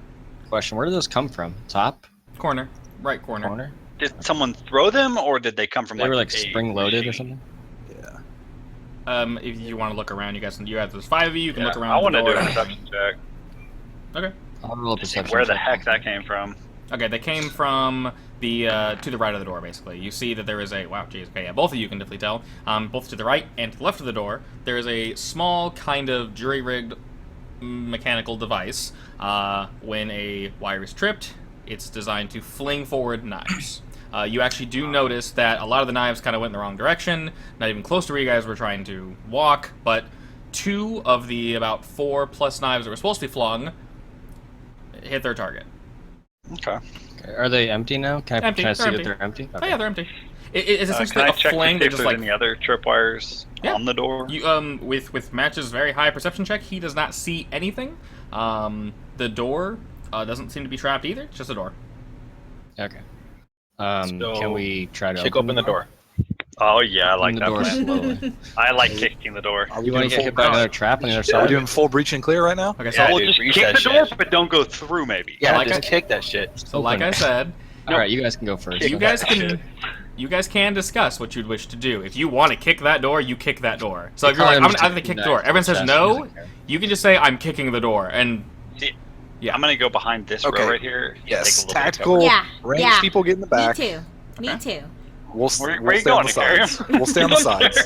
Question: where did those come from? Top
corner, right corner.
corner?
Did someone throw them, or did they come from
They were like
a
spring loaded or
machine?
something.
Yeah.
If you want to look around, you guys can. You have there's 5 of you. You can
Yeah,
look around.
I
the
want to
door.
do a perception check.
Okay.
I'll roll a
To see
perception.
where the
check.
heck that came from.
Okay, they came from the to the right of the door. Basically, you see that there is a wow, geez, okay, yeah, both of you can definitely tell. Both to the right and to the left of the door, there is a small kind of jury-rigged mechanical device. When a wire is tripped, it's designed to fling forward knives. You actually do notice that a lot of the knives kind of went in the wrong direction, not even close to where you guys were trying to walk. But 2 of the about 4+ knives that were supposed to be flung hit their target.
Okay.
Okay, are they empty now? Can I,
Empty,
can I
they're
see
empty.
that they're empty?
Oh yeah, they're empty. It's essentially
Can I
a
check
fling.
to see
They're
if
just
there's
like
any other tripwires
Yeah.
on the door?
you. With Match's very high perception check, he does not see anything. The door doesn't seem to be trapped either. It's just a door.
Okay.
So,
Can we try to
Kick open the door.
Oh yeah, I like
Open the
that
door
plan.
slowly.
I like kicking the door.
Are we
You want
doing
to get
full,
hit by another trap on the other
are we
side?
doing full breach and clear right now?
Okay, so
Yeah,
Well,
dude,
just
breach
kick
that
the door,
shit.
but don't go through. Maybe.
Yeah,
like
just
I-
kick that shit.
so like I said,
All right, you guys can go first.
you guys can. You guys can discuss what you'd wish to do. If you want to kick that door, you kick that door. So if you're like, I'm gonna kick the door, everyone says no, you can just say, I'm kicking the door. And Yeah.
I'm gonna go behind this
Okay.
row right here. and
Yes.
take a little bit of
Tactical
Yeah,
range
yeah.
people get in the back.
Me too. Me
Okay.
too.
We'll,
Where
we'll
you
stay on
going,
the sides.
Ikariam?
We'll stay on the sides.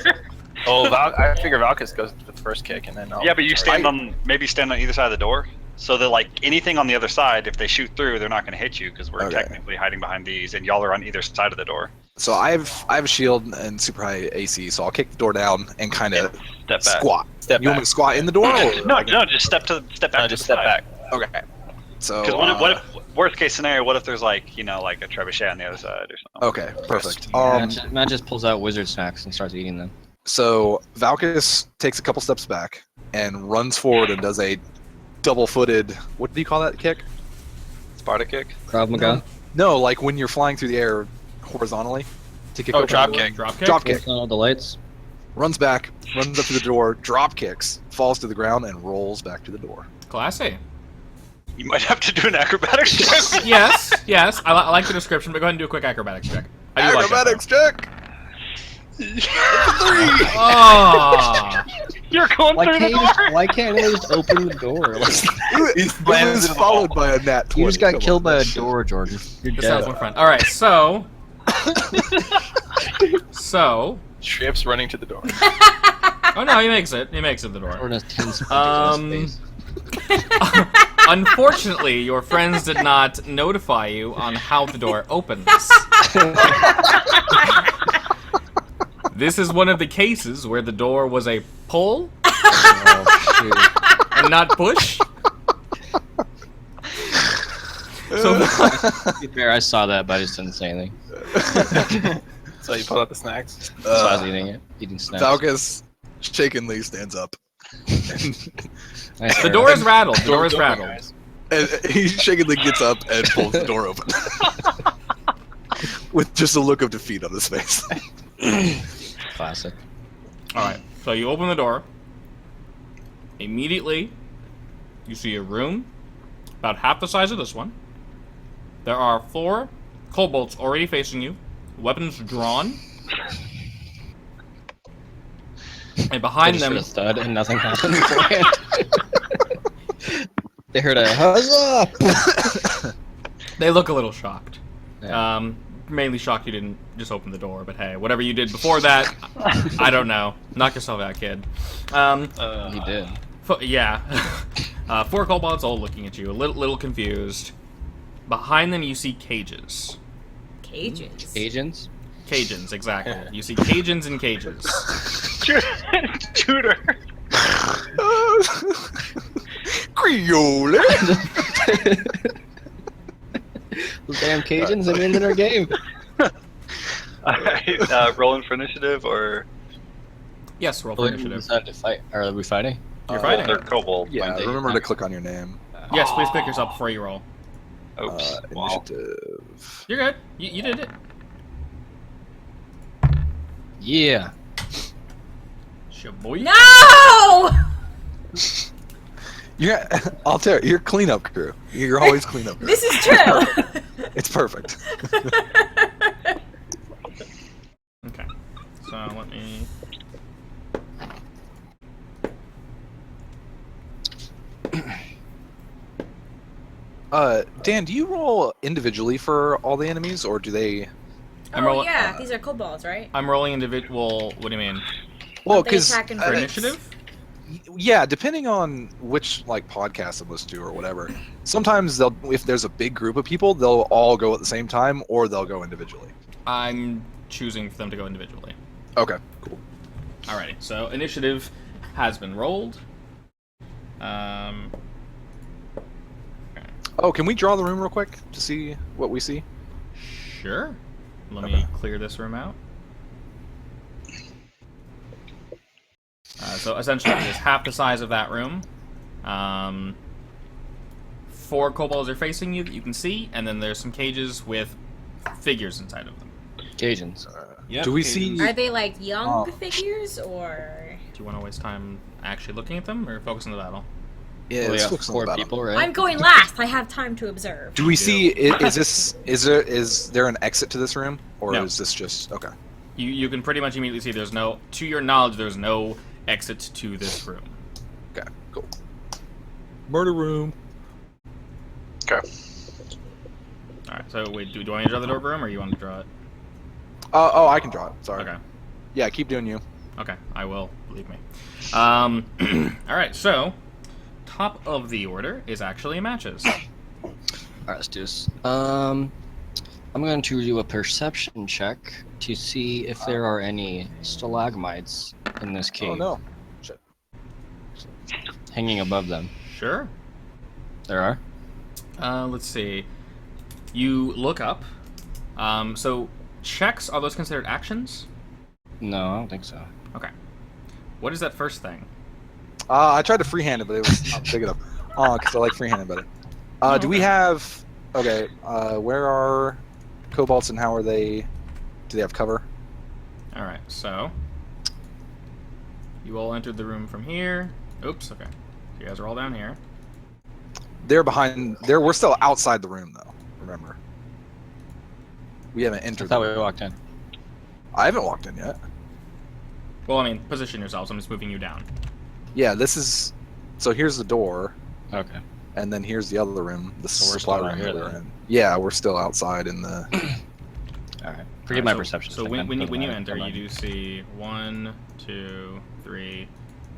Oh, I figure Valkus goes to the first kick, and then I'll...
Yeah, but you stand on stand on either side of the door, so that like anything on the other side, if they shoot through, they're not gonna hit you because we're
Okay.
technically hiding behind these, and y'all are on either side of the door.
So I have a shield and super high AC, so I'll kick the door down and kind of
Step back.
squat.
Step
You want me
back.
to squat in the door? Or
No, just step back.
No,
to
just
the
step
side.
back.
Okay. So.
Because what if worst case scenario? What if there's like like a trebuchet on the other side or something?
Okay, perfect.
Matt just pulls out wizard snacks and starts eating them.
So Valkus takes a couple steps back and runs forward and does a double-footed. What do you call that kick?
Sparta kick.
Krav Maga.
No, like when you're flying through the air horizontally to kick.
Oh,
open
drop
the door.
kick.
drop kick.
Drop kick.
Pulls on all the lights.
Runs back, runs up to the door, drop kicks, falls to the ground, and rolls back to the door.
Classy.
You might have to do an acrobatics check.
Yes. I like the description, but go ahead and do a quick acrobatics check. I do like that,
Acrobatics check.
though. Oh.
You're going through the door.
Why can't they just open the door? Like,
It was followed by a nat 20.
you just got
Come
killed
on.
by a door, Jordan. You're
This sounds
dead.
more fun. All right, so
Trips running to the door.
oh no, he makes it. He makes it to the door.
Jordan has 10 spectacles
Um,
in his face.
Unfortunately, your friends did not notify you on how the door opens. This is one of the cases where the door was a pull
Oh, shoot.
and not push. So
To be fair, I saw that, but I just didn't say anything.
So you pull out the snacks.
So I was eating it. Eating snacks.
Valkus shakenly stands up.
Nice
the
arrow.
door is rattled. The door is
Go,
rattled.
guys.
And he shakingly gets up and pulls the door open. With just a look of defeat on his face.
Classic.
Alright, so you open the door. Immediately, you see a room about half the size of this one. There are 4 kobolds already facing you, weapons drawn. And behind them,
a stud and nothing happened beforehand. They heard a huzzah!
they look a little shocked.
Yeah.
Mainly shocked you didn't just open the door, but hey, whatever you did before that, I don't know. Knock yourself out, kid.
He did.
Yeah. 4 kobolds all looking at you, a little confused. Behind them, you see cages.
Cages.
Agents?
Cajuns, exactly. You see Cajuns in cages.
Tutor.
Creole.
Those damn Cajuns, they ended our game.
Alright, rolling for initiative or
Yes, roll for
We
initiative.
decided to fight. Are we fighting?
You're fighting.
they're kobold.
Yeah,
Monday.
remember to click on your name.
Yes, please pick yourself before you roll.
Oops. Wow.
Initiative.
You're good. You did it.
Yeah.
Shaboy.
No!
You're Altair, you're cleanup crew. You're always cleanup crew.
This is true.
It's perfect.
Okay. So let me.
Dan, do you roll individually for all the enemies, or do they?
I'm
Oh
rolling.
yeah, these are kobolds, right?
I'm rolling individual. What do you mean?
Well,
They
because
attack in
For
groups.
initiative?
yeah, depending on which like podcast it listens to or whatever. Sometimes they'll, if there's a big group of people, they'll all go at the same time, or they'll go individually.
I'm choosing for them to go individually.
Okay, cool.
Alrighty. So initiative has been rolled.
Oh, can we draw the room real quick to see what we see?
Sure. Let me clear this room out. So essentially, it's half the size of that room. 4 kobolds are facing you that you can see, and then there's some cages with figures inside of them.
Cajuns.
Do we see?
Are they like young
Oh.
figures or?
Do you want to waste time actually looking at them, or focus on the battle?
Yeah,
Well,
let's
yeah,
focus on
4
the battle.
people, right?
I'm going last. I have time to observe.
Do we see? Is there an exit to this room, or
No.
is this just okay?
You can pretty much immediately see there's no, to your knowledge, there's no exit to this room.
Okay, cool. Murder room.
Okay.
Alright, so wait, do I want to draw the door room, or you want to draw it?
Oh, I can draw it. Sorry.
Okay.
Yeah, keep doing you.
Okay, I will, believe me. Alright, so, top of the order is actually matches.
Alright, let's do this. I'm going to do a perception check to see if there are any stalagmites in this cave
Oh no. Shit.
hanging above them.
Sure.
There are?
Let's see. You look up. So, checks, are those considered actions?
No, I don't think so.
Okay. What is that first thing?
I tried to freehand it, but it was not big enough. Because I like freehanded better. Do we
okay.
have? Okay. Where are kobolds and how are they? Do they have cover?
Alright, so. You all entered the room from here. Oops, okay. So you guys are all down here.
They're behind. We're still outside the room though. Remember. We haven't
I
entered.
thought
the
we
room.
walked in.
I haven't walked in yet.
Well, I mean, position yourselves. I'm just moving you down.
Yeah, this is. So here's the door,
Okay.
and then here's the other room. The
So we're
supply
still out
room
here
that we're
then.
in. Yeah, we're still outside in the.
Alright. Forget
Alright,
my
so,
perception.
So
check
when,
then.
when you
Doesn't matter.
enter,
Never
you
mind.
do see 1, 2, 3,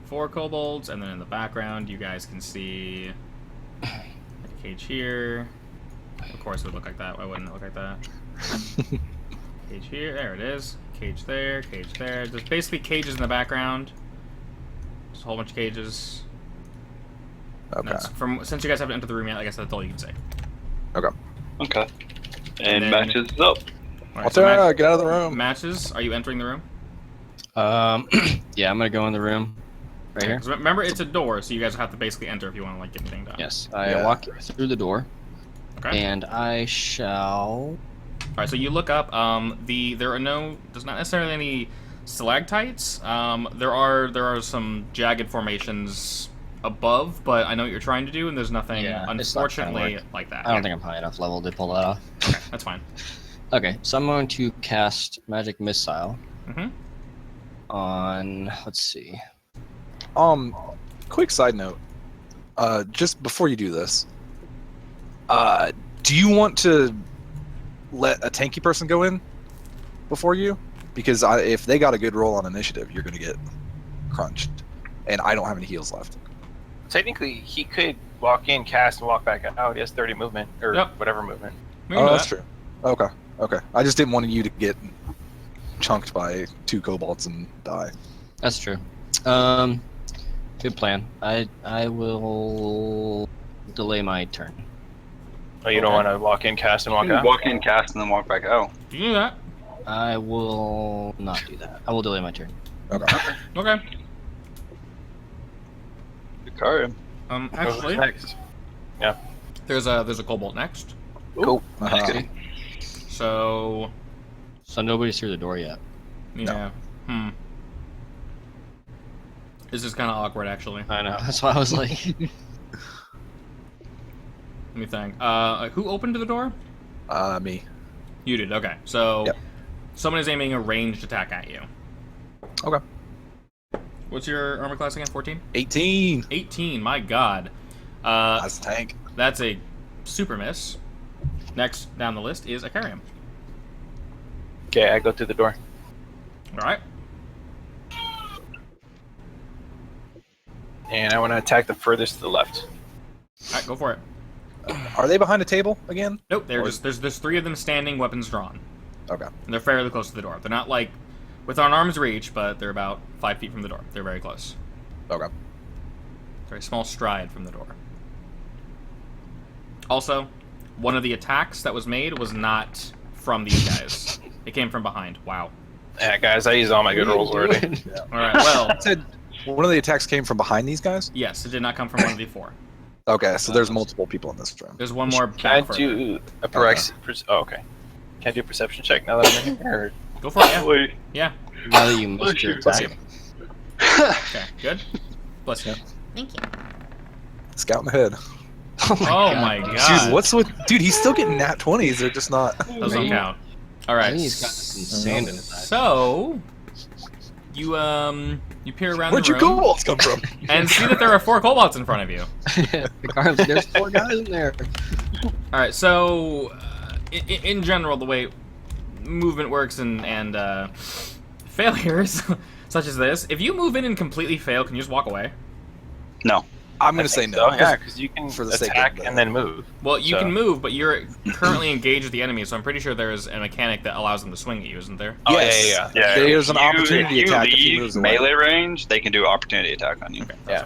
4 kobolds, and then in the background, you guys can see a cage here. Of course, it would look like that. Why wouldn't it look like that? Cage here. There it is. Cage there. Cage there. There's basically cages in the background. Just a whole bunch of cages.
Okay.
That's since you guys haven't entered the room yet, I guess that's all you can say.
Okay.
Okay.
And
And
then-
matches up.
Alright, so
Altair, get out of the room.
matches. Are you entering the room?
Yeah, I'm gonna go in the room. Right here?
'Cause remember, it's a door, so you guys have to basically enter if you want to like get anything done.
Yes. I
Yeah.
walk through the door,
Okay.
and I shall.
All right. So you look up. There's not necessarily any stalactites. There are some jagged formations above, but I know what you're trying to do, and there's nothing,
Yeah, it's not gonna
unfortunately,
work.
like that.
I don't think I'm high enough level to pull that off.
Okay, that's fine.
Okay, so I'm going to cast Magic Missile
Mm-hmm.
on. Let's see.
Quick side note. Just before you do this, do you want to let a tanky person go in before you? Because if they got a good roll on initiative, you're going to get crunched, and I don't have any heals left.
Technically, he could walk in, cast, and walk back out. He has 30 movement, or
Yep.
whatever movement.
We can do
That's
that.
true. Okay. I just didn't want you to get chunked by 2 kobolds and die.
That's true. Good plan. I will delay my turn.
Oh, you don't want to walk in, cast, and walk out?
Walk in, cast, and then walk back out.
You can do that.
I will not do that. I will delay my turn.
Okay.
Okay.
Good card.
Who's
Actually,
next?
there's a kobold next.
Cool.
Okay.
So
So nobody's through the door yet.
yeah. This is kind of awkward, actually.
I know. That's why I was like.
Let me think. Who opened the door?
Me.
You did. Okay. So
Yep.
someone is aiming a ranged attack at you.
Okay.
What's your armor class again? 14?
18.
18. My God.
That's a tank.
That's a super miss. Next down the list is Icarium.
Okay, I go through the door.
All right.
And I want to attack the furthest to the left.
All right. Go for it.
Are they behind a table again?
Nope. They're
Or-
just there's 3 of them standing, weapons drawn,
Okay.
and they're fairly close to the door. They're not like within arm's reach, but they're about 5 feet from the door. They're very close.
Okay.
Very small stride from the door. Also, one of the attacks that was made was not from these guys. It came from behind. Wow.
Yeah, guys, I used all my good rolls already.
All right. Well,
I said one of the attacks came from behind these guys?
yes, it did not come from one of the 4.
Okay, so there's multiple people in this room.
There's one more
Can I
back further.
do a oh, okay. Can I do a perception check now that I'm in here?
Go for it. Yeah.
Wait.
Yeah.
Now that you missed your
Bless
attack.
you.
Okay. Good. Bless you.
Thank you.
Scout in the head.
Oh my God.
Jeez, what's with... Dude, he's still getting nat 20s. They're just not...
Those don't count. All
I
right.
think he's got some sand in his eye.
So you peer around
Where'd
the
your
room
kobolds come from?
and see that there are 4 kobolds in front of you.
There's 4 guys in there.
All right. So in general, the way movement works and failures such as this, if you move in and completely fail, can you just walk away?
No.
I'm going to say no.
So, yeah, because you can
for the sake of
attack
the-
and then move.
Well, you
So-
can move, but you're currently engaged with the enemy, so I'm pretty sure there's a mechanic that allows them to swing at you, isn't there?
Oh,
Yes.
yeah.
There's an
If you-
opportunity attack if he
If you
moves
leave
away.
melee range, they can do opportunity attack on you.
Yeah.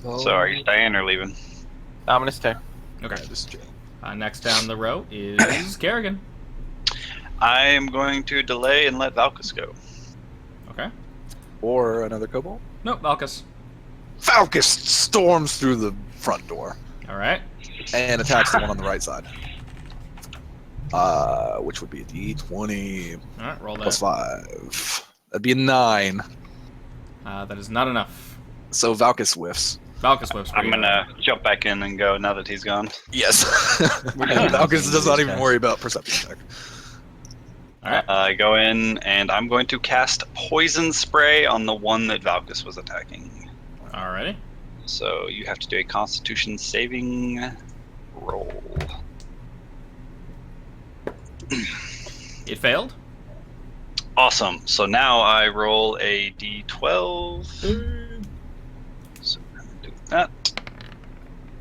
So are you staying or leaving?
I'm gonna stay.
Okay.
Just check.
Next down the row is Kerrigan.
I am going to delay and let Valkus go.
Okay.
Or another kobold?
Nope, Valkus.
Falcus storms through the front door
All right.
and attacks the one on the right side. Which would be a D20
All right, roll
plus
that.
5. That'd be a 9.
That is not enough.
So Valkus whiffs.
Valkus whips.
I'm gonna jump back in and go now that he's gone.
Yes. Valkus does not even worry about perception check.
All right.
I go in and I'm going to cast poison spray on the one that Valkus was attacking.
Alrighty.
So you have to do a Constitution saving roll.
It failed.
Awesome. So now I roll a D12. So I'm gonna do that.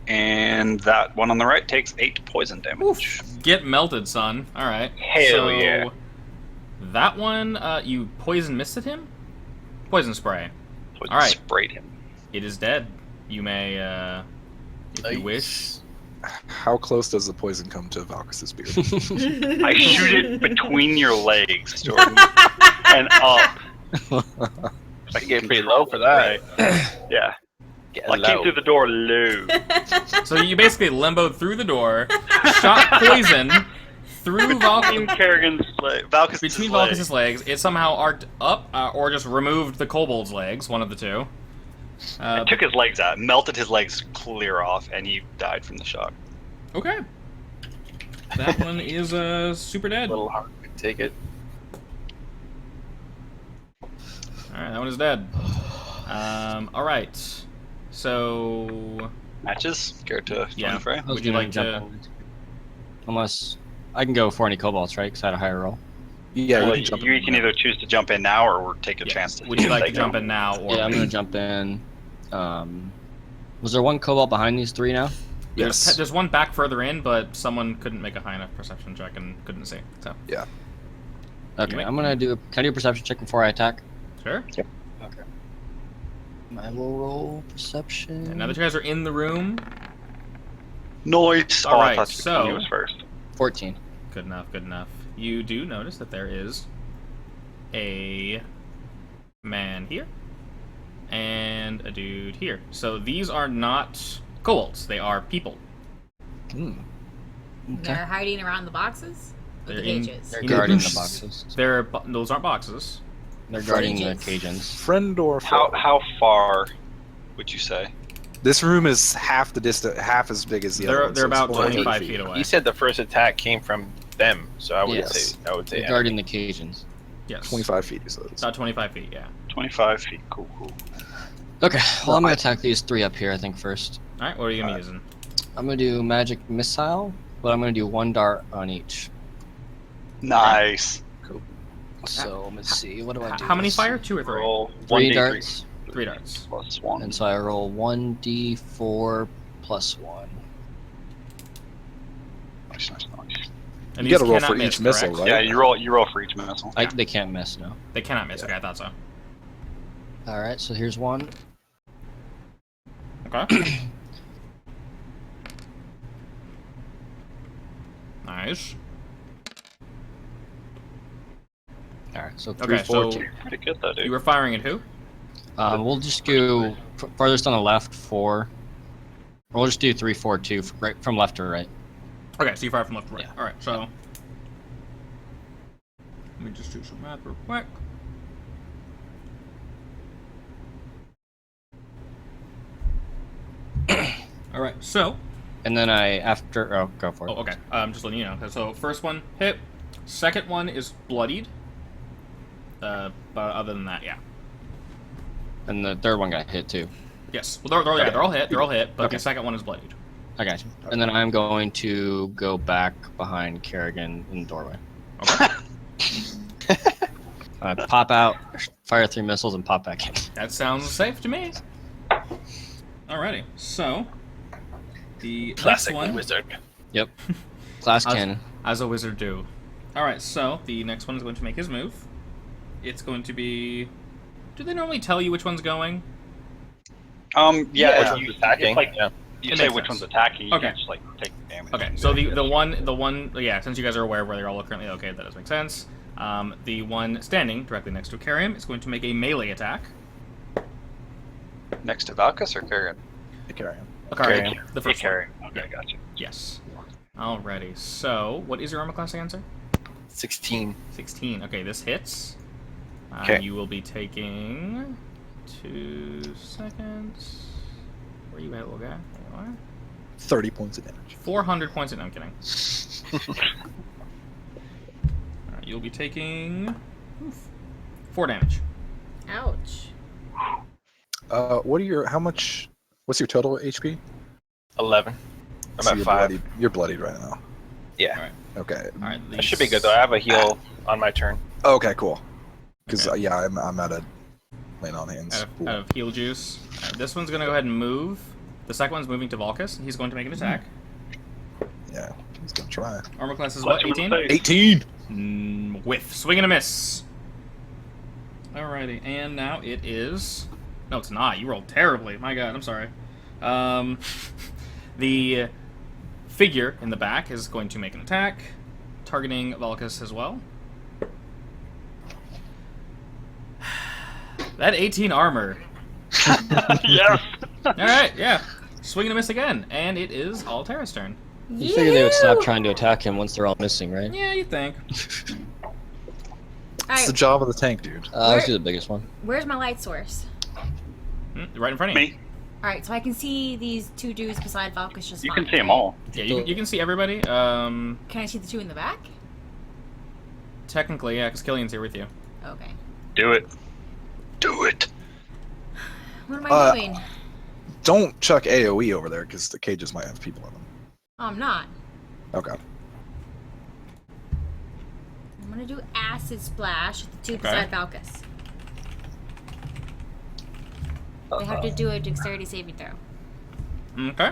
And that one on the right takes 8 poison damage.
Get melted, son. All right.
Hell
so,
yeah.
That one, you poison misted him. Poison spray.
Poison
All right.
sprayed him.
It is dead. You may, if you wish.
How close does the poison come to Valkus's beard?
I shoot it between your legs, Jordan, and up.
I get pretty low for that.
Yeah.
Get
I came
low.
through the door low.
So you basically limboed through the door, shot poison through
Between Kerrigan's Valkus'
between
legs.
Valkus' legs. It somehow arced up, or just removed the kobold's legs, one of the two.
I took his legs out, melted his legs clear off, and he died from the shock.
Okay. That one is super
A
dead.
little hard to take it.
Alright, that one is dead. Alright. So...
Matches? Care to
Yeah.
join the fray?
I was
Would you
gonna
like
jump
to-
in. Unless I can go for any kobolds, right? Because I had a higher roll.
Yeah,
Well,
you can jump
you
in.
can either choose to jump in now or take a
Yeah.
chance to.
Would you like to
take
jump
it.
in now, or...
Yeah, I'm gonna jump in. Was there one kobold behind these three now?
Yes.
There's one back further in, but someone couldn't make a high enough perception check and couldn't see. So,
Okay,
make-
I'm gonna do. Can I do a perception check before I attack?
sure.
Okay. I will roll perception.
And now that you guys are in the room,
Noise.
All
Oh,
right,
I thought
so-
you was first.
14.
good enough, good enough. You do notice that there is a man here and a dude here. So these are not kobolds; they are people.
Hmm.
They're hiding around the boxes? Or the
They're in-
cages?
They're
In the
guarding the
bushes.
boxes.
Those aren't boxes.
They're guarding the
Cages.
Cajuns.
Friend or
How
foe?
how far would you say?
This room is half the distance, half as big as the other.
They're
one, so it's
about
only
25
8
feet away.
He said the first attack came from them, so I would
Yes.
say
They're guarding the Cajuns.
Yes,
25 feet, he says.
about 25 feet. Yeah.
25 feet. Cool, cool.
Okay, well I'm gonna attack these three up here. I think first.
All right. What are you gonna be using?
I'm gonna do magic missile, but I'm gonna do one dart on each.
Nice.
So let's see. What do I do?
How many
Let's
fire?
see.
2 or 3?
Roll
Three
1d3
darts.
3 darts.
plus 1.
And so I roll 1d4 plus 1.
Nice, nice, nice.
And
You
these
gotta roll
cannot
for
miss,
each missile,
correct?
right?
Yeah, you roll for each missile.
They can't miss, no.
They cannot miss. Okay, I thought so.
Alright, so here's one.
Okay. Nice.
Alright, so 3,
Okay,
4,
so
2.
Pretty good though, dude.
you were firing at who?
We'll just go farthest on the left, 4. We'll just do 3, 4, 2, right from left to right.
Okay, so you fire from left to right.
Yeah.
All right, so let me just do some math real quick. All right, so
And then oh, go for it.
okay. Just letting you know. So first one hit, second one is bloodied. But other than that, yeah.
And the third one got hit too.
Yes. Well, they're all hit. They're all hit, but
Okay.
the second one is bloodied.
I got you. And then I'm going to go back behind Kerrigan in the doorway.
Okay.
Pop out, fire 3 missiles, and pop back in.
That sounds safe to me. Alrighty, so the
Classic
next one,
wizard.
Yep. Glass
As-
cannon.
as a wizard do. Alright, so the next one is going to make his move. It's going to be... Do they normally tell you which one's going?
Yeah,
Which
you,
one's attacking?
it's like
Yeah.
you
It
say
makes
which
sense.
one's attacking. You
Okay.
can just like take damage.
Okay, so the one, yeah, since you guys are aware where they're all currently located, that does make sense. The one standing directly next to Karim is going to make a melee attack.
next to Valkus or Kerrigan?
Carry on.
Okay, the first one.
Kerrigan. Okay, gotcha.
Yes. Alrighty, so what is your armor class again, sir?
16.
16. Okay, this hits.
Okay.
You will be taking 2 seconds. Where you at, little guy? There you are.
30 points of damage.
400 points. No, I'm kidding. Alright, you'll be taking 4 damage.
Ouch.
What's your total HP?
11. I'm
So
at
you're
5.
bloodied, you're bloodied right now.
Yeah.
Alright.
Okay.
Alright,
That should be good though. I have a heal on my turn.
Okay, cool. Because
Okay.
yeah, I'm at a laying on hands.
Out of heal juice. Alright, this one's gonna go ahead and move. The second one's moving to Valkus. He's going to make an attack.
Yeah, he's gonna try.
Armor class is what? 18?
18.
Whiff. Swing and a miss. Alrighty, and now it is... No, it's not. You rolled terribly. My god, I'm sorry. The figure in the back is going to make an attack, targeting Valkus as well. That 18 armor.
Yes.
All right, yeah. Swing and a miss again, and it is Altera's turn.
You figure they would stop trying to attack him once they're all missing, right?
Yeah, you think.
It's
Alright,
the job of the tank, dude.
Let's do the biggest one.
where's my light source?
Right in front of you.
Me.
Alright, so I can see these two dudes beside Valkus just
You
fine,
can see them
right?
all.
Yeah, you can see everybody.
Can I see the two in the back?
Technically, yeah, because Killian's here with you.
Okay.
Do it. Do it.
What am I doing?
Don't chuck AoE over there because the cages might have people in them.
Oh, I'm not.
Okay.
I'm gonna do acid splash with the two
Okay.
beside Valkus. They have to do a dexterity saving throw.
Okay.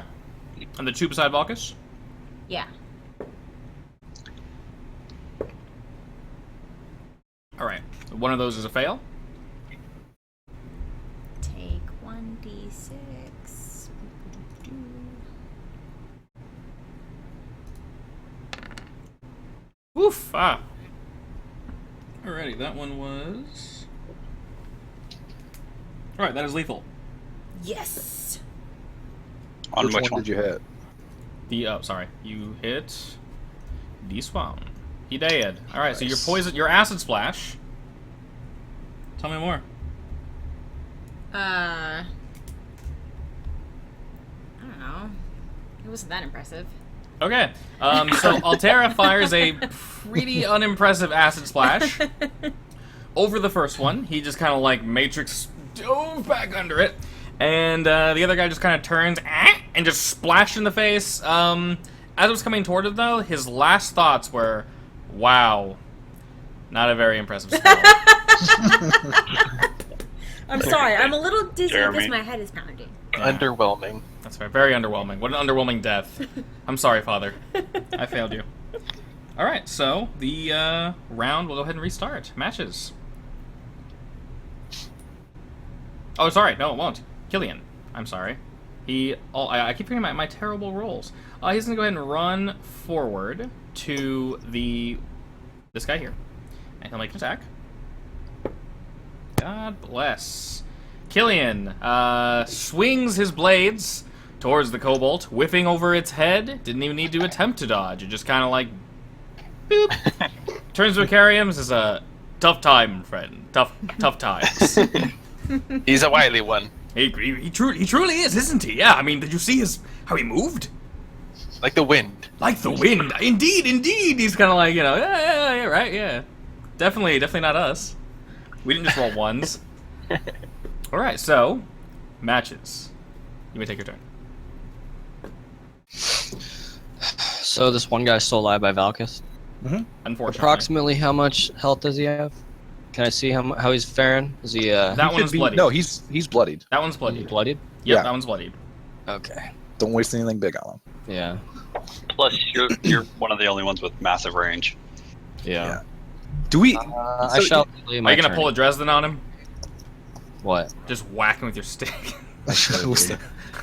And the two beside Valkus?
Yeah.
Alright. One of those is a fail.
Take 1d6.
Oof! Ah. Alrighty, that one was... Alright, that is lethal.
Yes!
On
Which one did you hit?
Oh, sorry. You hit... this one. He dead. Alright, so your
Nice.
poison... Your acid splash. Tell me more.
I don't know. It wasn't that impressive.
Okay. So Altera fires a pretty unimpressive acid splash. Over the first one, he just kind of like Matrix dove back under it, and the other guy just kind of turns and just splashed in the face. As it was coming toward it, though, his last thoughts were, "Wow, not a very impressive spell."
I'm sorry, I'm a little dizzy
Jeremy.
because my head is pounding.
Yeah,
Underwhelming.
that's right. Very underwhelming. What an underwhelming death. I'm sorry, Father. I failed you. All right, so the round will go ahead and restart. Matches. Oh, sorry. No, it won't. Killian. I'm sorry. I keep forgetting my terrible rolls. He's gonna go ahead and run forward to this guy here, and he'll make an attack. God bless. Killian swings his blades towards the Kobold, whiffing over its head. Didn't even need to attempt to dodge. It just kind of like, boop. Turns to Acarium, says, tough time, friend. Tough times.
He's a wily one.
He truly is, isn't he? Yeah, I mean, did you see how he moved?
Like the wind.
Like the wind. Indeed. He's kind of like, yeah, right, yeah. Definitely not us. We didn't just roll ones. All right, so matches. You may take your turn.
So this one guy's still alive by Valkus.
Unfortunately,
Approximately how much health does he have? Can I see how he's faring? Is he
that one's bloodied.
No, he's bloodied.
That one's bloodied.
bloodied?
Yep,
Yeah.
that one's bloodied.
Okay.
Don't waste anything big on him.
Yeah.
Plus, you're one of the only ones with massive range.
Yeah.
Do we?
I shall delay
Are
my
you gonna
turn.
pull a Dresden on him?
What?
Just whack him with your stick.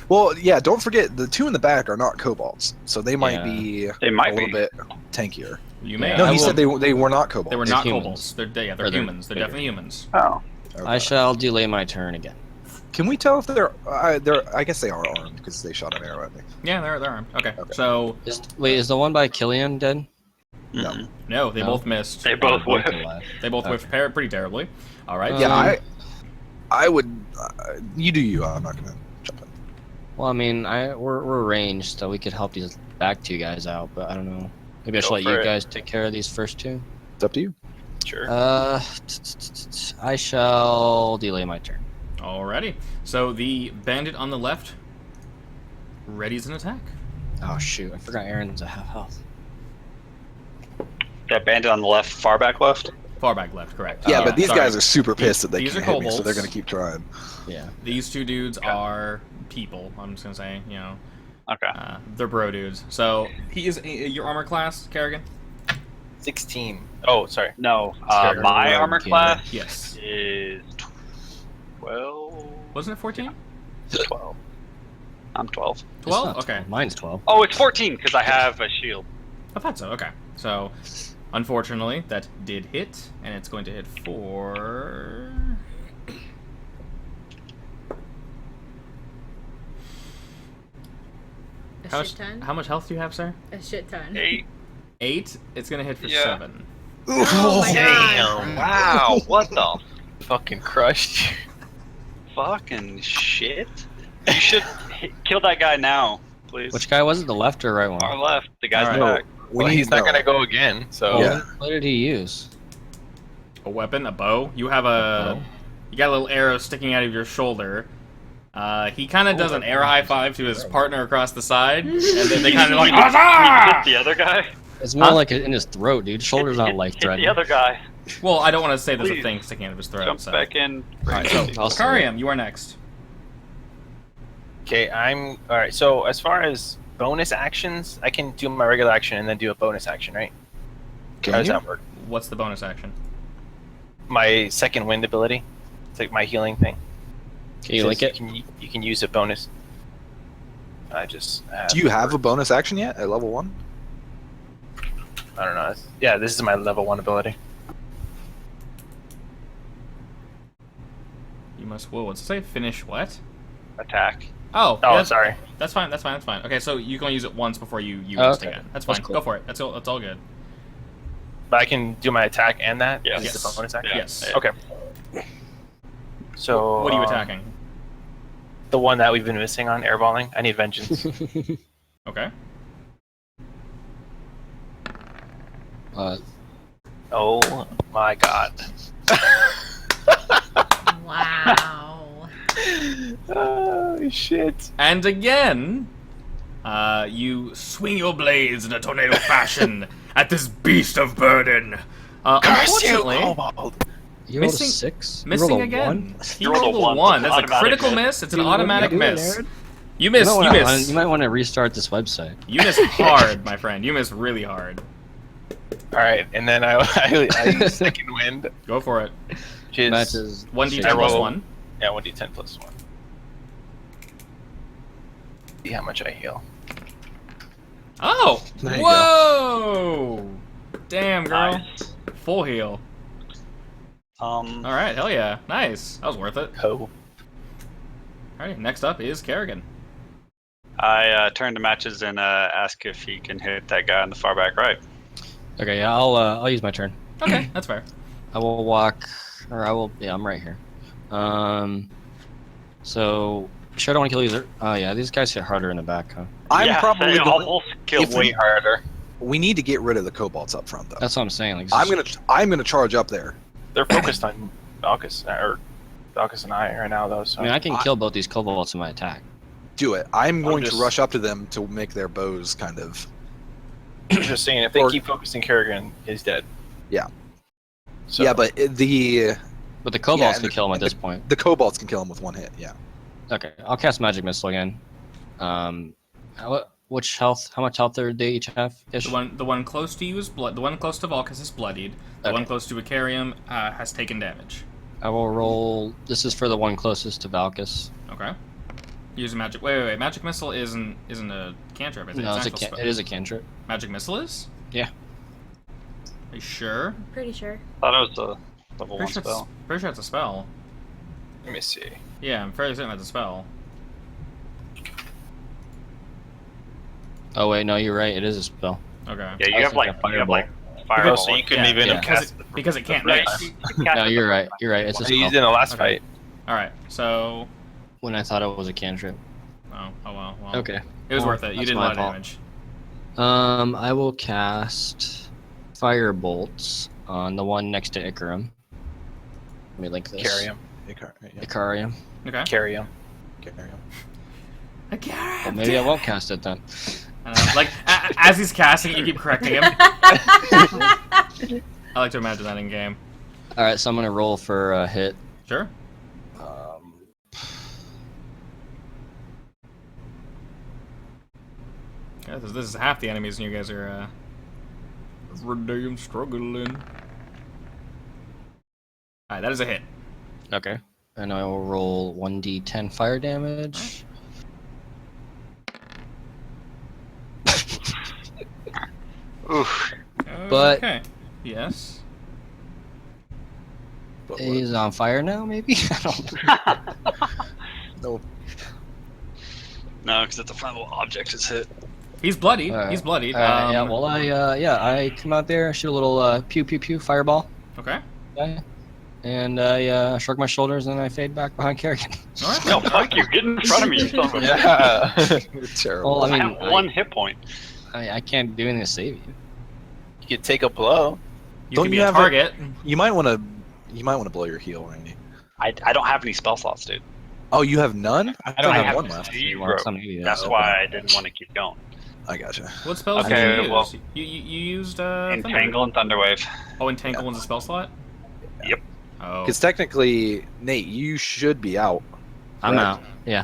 Well, yeah. Don't forget the two in the back are not kobolds, so they might
Yeah.
be
They might
a little
be.
bit tankier.
You may.
Yeah,
No,
I
he
will-
said they were not kobolds.
They were
They're
not
humans.
kobolds. They're
Or
they're
they're
humans. They're
bigger.
definitely humans.
Oh.
Okay.
I shall delay my turn again.
Can we tell if they're? I guess they are armed because they shot an arrow at me.
Yeah, they're armed. Okay.
Okay.
So
Is the one by Killian dead?
No.
Mhm.
no, they
No.
both missed.
They both
Both
whiff.
alive.
They both
Okay.
whiffed pretty terribly. All right.
Yeah, I would. You do you. I'm not gonna jump in.
Well, I mean, we're ranged, so we could help these back two guys out, but I don't know. Maybe I should
Go
let
for
you
it.
guys take care of these first two.
It's up to you.
Sure.
I shall delay my turn.
Alrighty. So the bandit on the left readies an attack.
Oh shoot! I forgot Aaron's a half health.
That bandit on the left, far back left.
Far back left, correct.
Yeah, but these
sorry.
guys are super pissed that they
These
can't
are
hit me, so
kobolds.
they're gonna keep trying.
Yeah.
These two dudes are people. I'm just gonna say,
Okay.
they're bro dudes. So he is your armor class, Kerrigan.
16. Oh, sorry.
No,
Sure.
my armor
Yeah.
class
Yes.
is 12.
Wasn't it 14?
12. I'm 12.
It's
12?
not
Okay.
12. Mine's 12.
Oh, it's 14 because I have a shield.
I thought so. Okay. So, unfortunately, that did hit, and it's going to hit for How
shit ton.
how much health do you have, sir?
A shit ton.
8.
8. It's gonna hit for
Yeah.
7.
Oh my
Damn.
Wow, what the
Fucking crushed.
fucking shit? You should kill that guy now, please.
Which guy was it? The left or right one?
Our left, the guy's
All
in
right.
back.
Well, he's not gonna go again. So
Yeah.
What did he use?
A weapon, a bow. You have a. You got a little arrow sticking out of your shoulder. He kind of does an air high five to his partner across the side, and then they kind of like,
Can you
Huzzah!
hit the other guy?
It's more
Huh?
like in his throat, dude. Shoulder's not
Hit
life-threatening.
the other guy.
Well, I don't want to say there's a
Please.
thing sticking out of his throat.
Jump
So.
back in.
Alright, so
I'll say
Karium, you are next.
Okay, I'm all right. So as far as bonus actions, I can do my regular action and then do a bonus action, right? How does that work?
What's the bonus action?
My second wind ability. It's like my healing thing.
Can you link it?
You can use a bonus. I just.
Do you have a bonus action yet at level 1?
I don't know. Yeah, this is my level 1 ability.
You must. Whoa, what's it say? Finish what?
Attack.
Oh.
Oh,
yeah,
sorry.
That's fine. That's fine. That's fine. Okay, so you can only use it once before you use
Oh,
it
okay.
again. That's
That's
fine.
cool.
Go for it. That's all good.
But I can do my attack and that.
Yes.
Is it a bonus action?
Yes.
Yeah.
Okay. So.
What are you attacking?
The one that we've been missing on airballing. I need vengeance.
Okay.
Oh my god.
Wow.
Oh shit.
And again, you swing your blades in a tornado fashion at this beast of burden.
Curse you,
Unfortunately,
Kobold!
You rolled
Missing-
a 6? You
missing
rolled a
again.
1?
He
You rolled a
rolled a
one.
1. That's a
Automatic
critical
miss.
miss. It's an
Dude, what are you
automatic
doing,
miss.
Aaron?
You miss. You miss.
You might want to restart this website.
You miss hard, my friend. You miss really hard.
Alright, and then I use second wind.
Go for it.
Which is
Matches
1d10
I
plus
roll-
1.
Yeah, 1d10 plus 1. See how much I heal.
Oh!
There you
Whoa! Damn, girl.
Nice.
Full heal. Alright, hell yeah. Nice. That was worth it.
Oh.
Alright, next up is Kerrigan.
I turn to Matches and ask if he can hit that guy on the far back right.
Okay, yeah, I'll use my turn.
Okay, that's fair.
I will walk, or I will. Yeah, I'm right here. So sure, I don't want to kill these. Oh yeah, these guys hit harder in the back, huh?
I'm
yeah,
probably
they
the,
almost killed
if
Way
me.
harder.
we need to get rid of the kobolds up front though.
That's what I'm saying. Like,
I'm gonna charge up there.
They're focused on Valkus, or Valkus and I right now, though. So
I mean, I can kill both these kobolds in my attack.
Do it. I'm going
just-
to rush up to them to make their bows kind of.
I'm just saying, if they
Or-
keep focusing Kerrigan, he's dead.
Yeah.
So,
Yeah, but the
But the kobolds
and
can
the-
kill him at
and
this point.
the kobolds can kill him with one hit. Yeah.
Okay, I'll cast magic missile again. Which health? How much health do they each have? Ish?
The one close to you is blood. The one close to Valkus is bloodied. The
Okay.
one close to Icarium has taken damage.
I will roll. This is for the one closest to Valkus.
Okay. Use a magic. Wait. Magic missile isn't a cantrip. Is it?
No,
It's
it's a
an actual spell.
it is a cantrip.
Magic missile is?
Yeah.
Are you sure?
Pretty sure.
Thought it was a level 1 spell.
Pretty sure it's a spell.
let me see.
Yeah, I'm fairly certain it's a spell.
Oh wait, no, you're right. It is a spell.
Okay.
Yeah, you
I
have
was
like
thinking
Oh, so you couldn't
Yeah,
even
yeah.
have cast it.
Because it can't
Right.
miss.
No, you're right. You're right. It's a
I used it
spell.
in the last
Okay.
fight.
All right. So.
When I thought it was a cantrip.
Oh well.
Okay.
It was
Well,
worth it. You
that's
did a
my
lot of
fault.
damage.
I will cast fire bolts on the one next to Ikarim. Let me link this.
Carry him.
Icarium.
Okay.
Carry him.
Well, maybe I won't cast it then.
Like as he's casting it, you keep correcting him. I like to imagine that in game.
All right, so I'm gonna roll for a hit.
Sure. Yeah, this is half the enemies, and you guys are damn struggling. Alright, that is a hit.
Okay. And I will roll 1d10 fire damage.
Oof.
But-
Okay. Yes.
He's on fire now, maybe? I don't
No.
No, because it's a flammable object is hit.
He's bloodied.
Alright.
He's bloodied.
Yeah, well, I come out there, shoot a little pew pew pew fireball,
Okay.
and I shrug my shoulders and I fade back behind Kerrigan.
All right.
No, fuck you. Get in front of me, you son of a
Yeah.
You're terrible.
Well,
I
I
have
mean,
one hit point.
I can't do anything to save you.
You could take a blow.
You
Don't
can be
you
a
have
target.
You might want to blow your heal, Randy.
I don't have any spell slots, dude.
Oh, you have none? I
don't
thought you
have
had one
one
left.
zero.
Some idiot.
That's why I didn't want to keep going.
I gotcha.
What spells
Okay,
did you
well-
use? You used Thunder.
Entangle and Thunderwave.
Oh, Entangle was a spell slot?
Yep.
Oh.
Because technically, Nate, you should be out.
I'm
Correct.
out. Yeah.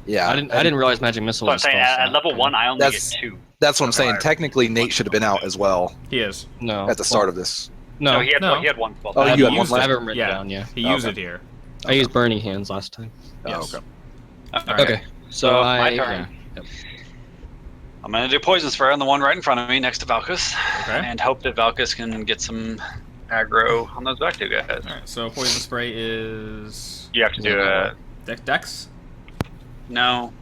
Yeah.
I didn't realize magic missile
So I'm
was a
saying
spell
at
slot.
level 1, I only
That's-
get 2.
That's what I'm saying.
Alright.
Technically, Nate should have been out as well
He is.
No.
at the start of this.
No.
So he had,
no.
he had 1 spell
Oh,
slot.
you
He
had one
used
I
left?
have it written
Yeah.
down, yeah.
He
Okay.
used it here.
I used burning hands last time.
Yes.
Oh, okay.
Okay.
Okay. So
So,
I
my turn. I'm going to do Poison Spray on the one right in front of me next to Valkus.
Okay.
And hope that Valkus can get some aggro on those back two guys.
Alright, so Poison Spray is...
You have to do a...
Dex?
No.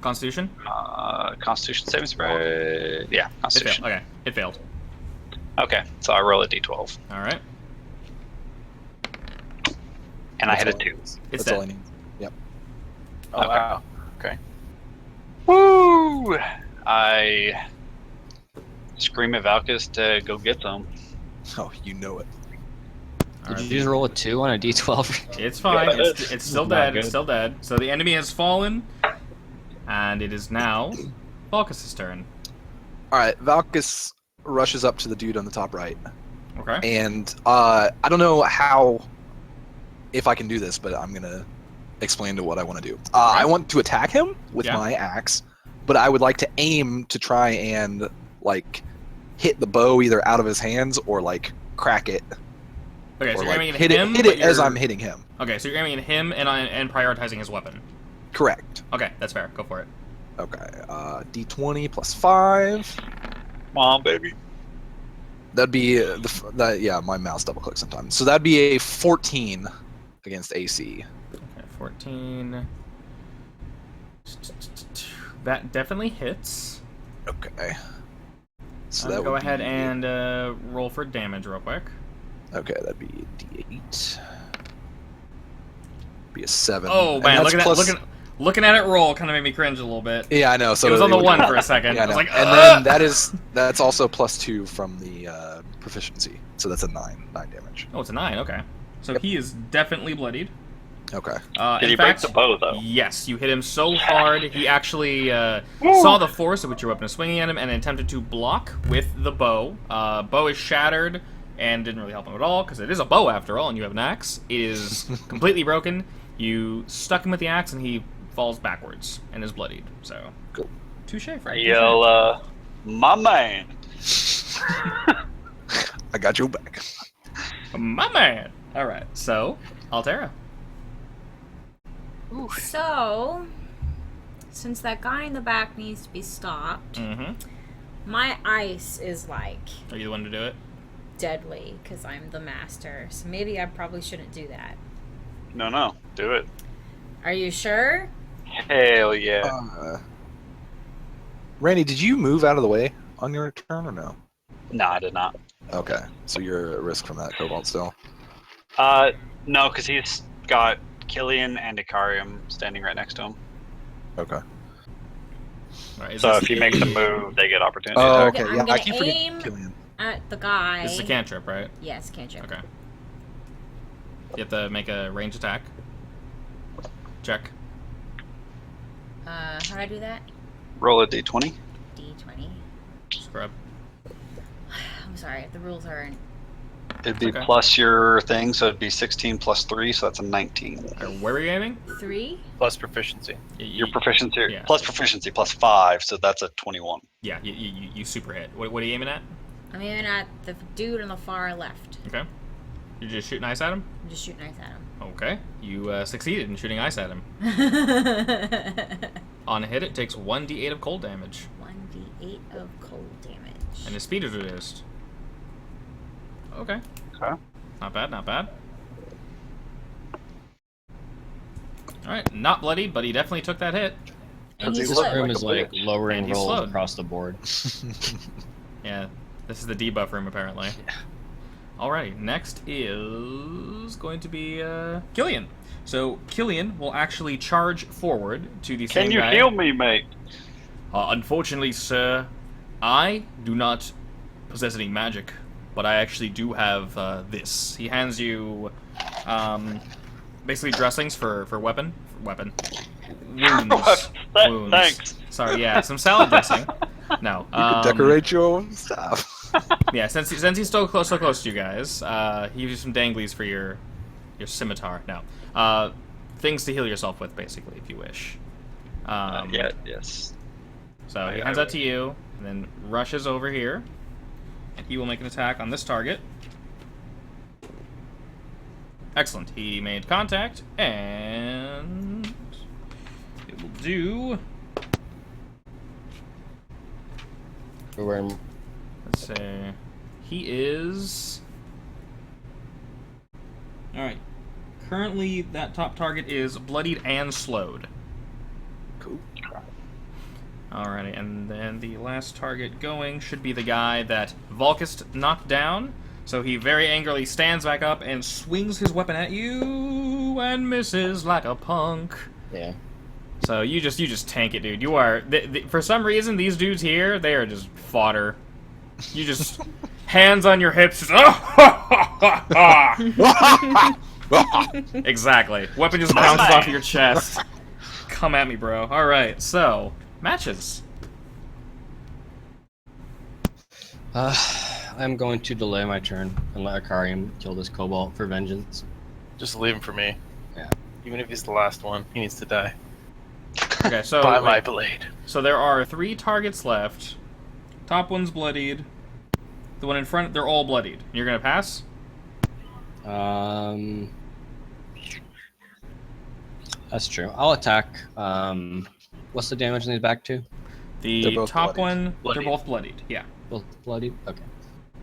Constitution?
Constitution saving spray. Yeah,
It failed.
Constitution.
Okay, it failed.
Okay, so I roll a d12.
Alright.
And I
That's
hit a
all-
2.
It's
That's all I
dead.
need. Yep.
Oh,
Okay.
wow. Okay.
Woo! I scream at Valkus to go get them.
Oh, you know it.
Did
Alright.
you just roll a 2 on a d12?
It's fine.
Yeah.
It's still
Not
dead.
good.
It's still dead. So the enemy has fallen, and it is now Valkus' turn.
All right, Valkus rushes up to the dude on the top right,
Okay.
and I don't know if I can do this, but I'm gonna explain to what I want to do. I want to attack him with
Yeah.
my axe, but I would like to aim to try and like hit the bow either out of his hands or like crack it,
Okay, so
or
you're
like
aiming at
hit
him,
it
but
as
you're-
I'm hitting him.
Okay, so you're aiming at him and prioritizing his weapon.
Correct.
Okay, that's fair. Go for it.
Okay. D20 plus 5.
Come on, baby.
That'd be yeah. My mouse double clicks sometimes. So that'd be a 14 against AC.
Okay, 14. That definitely hits.
Okay. So
Go
would
ahead
be-
and roll for damage real quick.
Okay, that'd be D8. Be a 7.
Oh
And
man,
that's
looking at it roll kind of made me cringe a little bit.
Yeah, I know. So
it was on the
would-
1 for a second.
Yeah, I
I was
know.
like,
and then that's also plus 2 from the proficiency. So that's a 9 damage.
oh, it's a 9. Okay, so
Yep.
he is definitely bloodied.
Okay.
Did
in
he
fact,
break the bow, though?
Yes, you hit him so hard he actually saw the force of which your weapon is swinging at him and attempted to block with the bow. Bow is shattered and didn't really help him at all because it is a bow after all, and you have an axe. It is completely broken. You stuck him with the axe and he falls backwards and is bloodied. So,
Cool.
touche,
I
Frank.
yell, my man.
I got your back.
My man. All right, so Altera.
So, since that guy in the back needs to be stopped,
Mm-hmm.
my ice is like
Are you the one to do it?
deadly because I'm the master. So maybe I probably shouldn't do that.
No, do it.
Are you sure?
Hell yeah.
Randy, did you move out of the way on your turn or no?
No, I did not.
Okay, so you're at risk from that Kobold still.
No, because he's got Killian and Ikarium standing right next to him.
Okay.
All right, is
So
this-
if he makes a move, they get opportunity.
Oh,
Okay,
okay.
I'm
Yeah, I
gonna
keep
aim-
forgetting Killian.
At the guy.
This is a cantrip, right?
Yes, cantrip.
Okay. You have to make a range attack. Check.
How do I do that?
Roll a d20.
D20.
Scrub.
I'm sorry, the rules are in.
It'd be
Okay.
plus your thing, so it'd be 16 plus 3, so that's a 19.
Where are you aiming?
3?
Plus proficiency.
Your proficiency,
Yeah.
plus proficiency, plus 5, so that's a 21.
Yeah, you super hit. What are you aiming at?
I'm aiming at the dude on the far left.
Okay. You're just shooting ice at him?
I'm just shooting ice at him.
Okay. You succeeded in shooting ice at him. On a hit, it takes 1d8 of cold damage.
1d8 of cold damage.
And his speed is reduced. Okay.
Okay.
Not bad, not bad. Alright, not bloody, but he definitely took that hit.
And
This
he's
This
slow.
room
like
is
a
like
bitch.
lowering
And he's
rolls
slowed.
across the board.
Yeah, this is the debuff room apparently. Alrighty, next is going to be Killian. So Killian will actually charge forward to the
Can
same
you
guy.
heal me, mate?
Unfortunately, sir, I do not possess any magic, but I actually do have this. He hands you basically dressings for weapon. Wounds. Wounds.
Thanks.
Sorry, yeah, some salad dressing. No.
You could decorate your own stuff.
Yeah, since he's so close to you guys, he gives you some danglies for your scimitar. No, things to heal yourself with, basically, if you wish.
Yes.
So he hands that to you, and then rushes over here, and he will make an attack on this target. Excellent. He made contact, and it will do. Let's say he is. All right. Currently, that top target is bloodied and slowed.
Cool.
Alrighty, and then the last target going should be the guy that Volkist knocked down. So he very angrily stands back up and swings his weapon at you and misses like a punk.
Yeah.
So you just tank it, dude. You are for some reason these dudes here, they are just fodder. You just hands on your hips. Just, exactly. Weapon just bounces off your chest. Come at me, bro. All right. So matches.
I'm going to delay my turn and let Akarium kill this Kobold for vengeance.
Just leave him for me.
Yeah.
Even if he's the last one, he needs to die.
Okay, so
By my blade.
So there are 3 targets left. Top one's bloodied. The one in front, they're all bloodied. You're gonna pass?
That's true. I'll attack. What's the damage in these back two?
The
They're both
top
bloodied.
one, they're both bloodied. Yeah.
Both bloodied? Okay.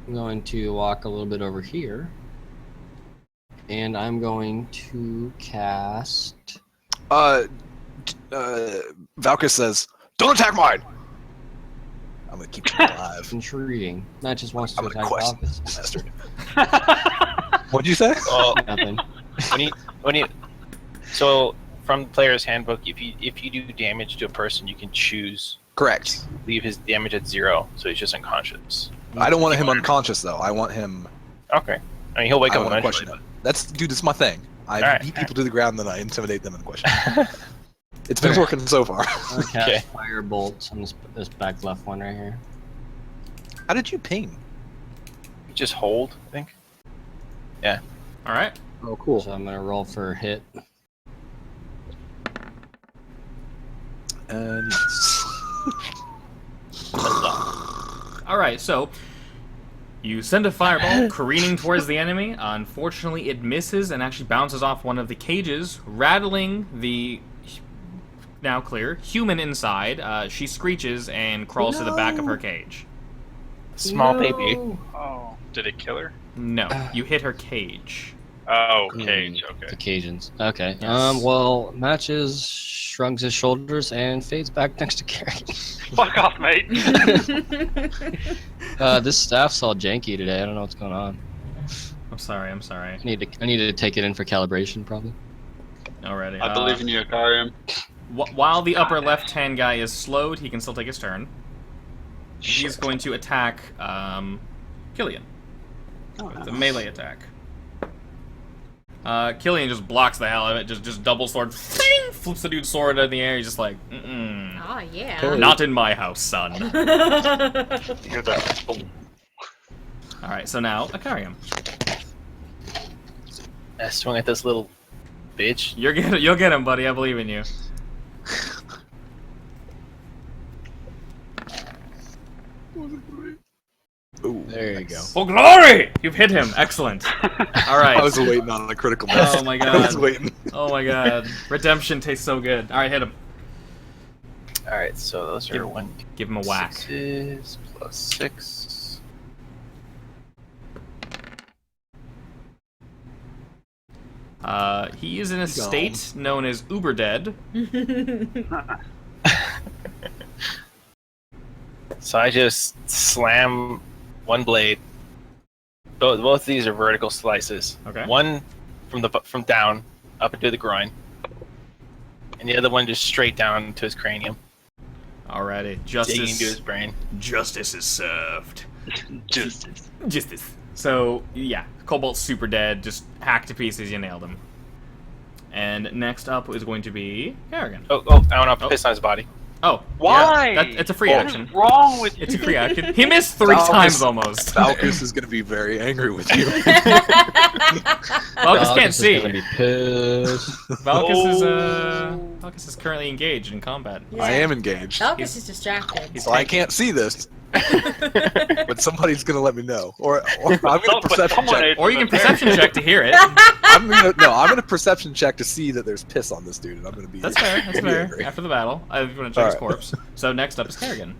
I'm going to walk a little bit over here. And I'm going to cast...
Valkus says, "Don't attack mine." I'm gonna keep him alive.
Intriguing. Matt just wants to
I'm gonna
attack
question
Valkus.
this bastard. What'd you say?
Oh,
Nothing.
when you, so from the player's handbook, if you do damage to a person, you can choose
Correct.
to leave his damage at 0, so he's just unconscious.
I don't want him unconscious though. I want him.
Okay. I mean, he'll wake
I
up
want to
eventually.
question him. That's my thing. I
Alright,
beat people to the ground, then I intimidate them and question.
but-
It's been working so far.
I'll cast
Okay.
Fire Bolt on this back left one right here.
How did you ping?
Just hold, I think.
All right.
Oh, cool.
So I'm going to roll for hit.
And yes.
All right. So you send a fireball careening towards the enemy. Unfortunately, it misses and actually bounces off one of the cages, rattling the now clear human inside. She screeches and crawls to the back of her cage.
Small baby.
Oh.
Did it kill her?
No, you hit her cage.
Oh, cage. Okay.
The Cajuns. Okay.
Yes.
Well, Matches shrugs his shoulders and fades back next to Carrie.
Fuck off, mate.
This staff's all janky today. I don't know what's going on.
I'm sorry.
I need to take it in for calibration, probably.
Alrighty.
I believe in you, Akarium.
While the upper left-hand guy is slowed, he can still take his turn. He's going to attack Killian with a melee attack. Killian just blocks the hell out of it. Just double sword, flips the dude's sword in the air. He's just like,
Oh, yeah.
not in my house, son.
Hear that? Boom.
All right, so now Akarium,
I swung at this little bitch.
you'll get him, buddy. I believe in you.
Ooh,
There you go.
For glory! You've hit him. Excellent. All right.
I was waiting on a critical miss.
Oh my
I was
god.
waiting.
Oh my god. Redemption tastes so good. All right, hit him.
Alright, so those are
Give him a whack.
1d6 plus 6.
He is in a state known as Uber Dead.
So I just slam one blade. Both of these are vertical slices.
Okay.
One from down up into the groin, and the other one just straight down to his cranium,
Alrighty.
digging into his
Justice.
brain.
Justice is served.
Justice.
Justice. So, yeah. Kobold's super dead. Just hacked to pieces. You nailed him. And next up is going to be Kerrigan.
I want to piss on his body.
Oh.
Why?
Yeah, it's a free
What
action.
is wrong with you?
It's a free action. He missed 3
Valkus-
times almost.
Valkus is going to be very angry with you.
Valkus can't
is
see.
gonna be pissed.
Valkus is currently engaged in combat.
Yeah.
I am engaged,
Valkus is distracted.
He's
so I can't see this. But somebody's going to let me know. Or I'm going to perception check.
Or you can perception check to hear it.
I'm going to perception check to see that there's piss on this dude, and I'm going to be.
That's fair. That's
be
fair.
angry.
After the battle, I'm going to check his
Alright.
corpse. So next up is Kerrigan.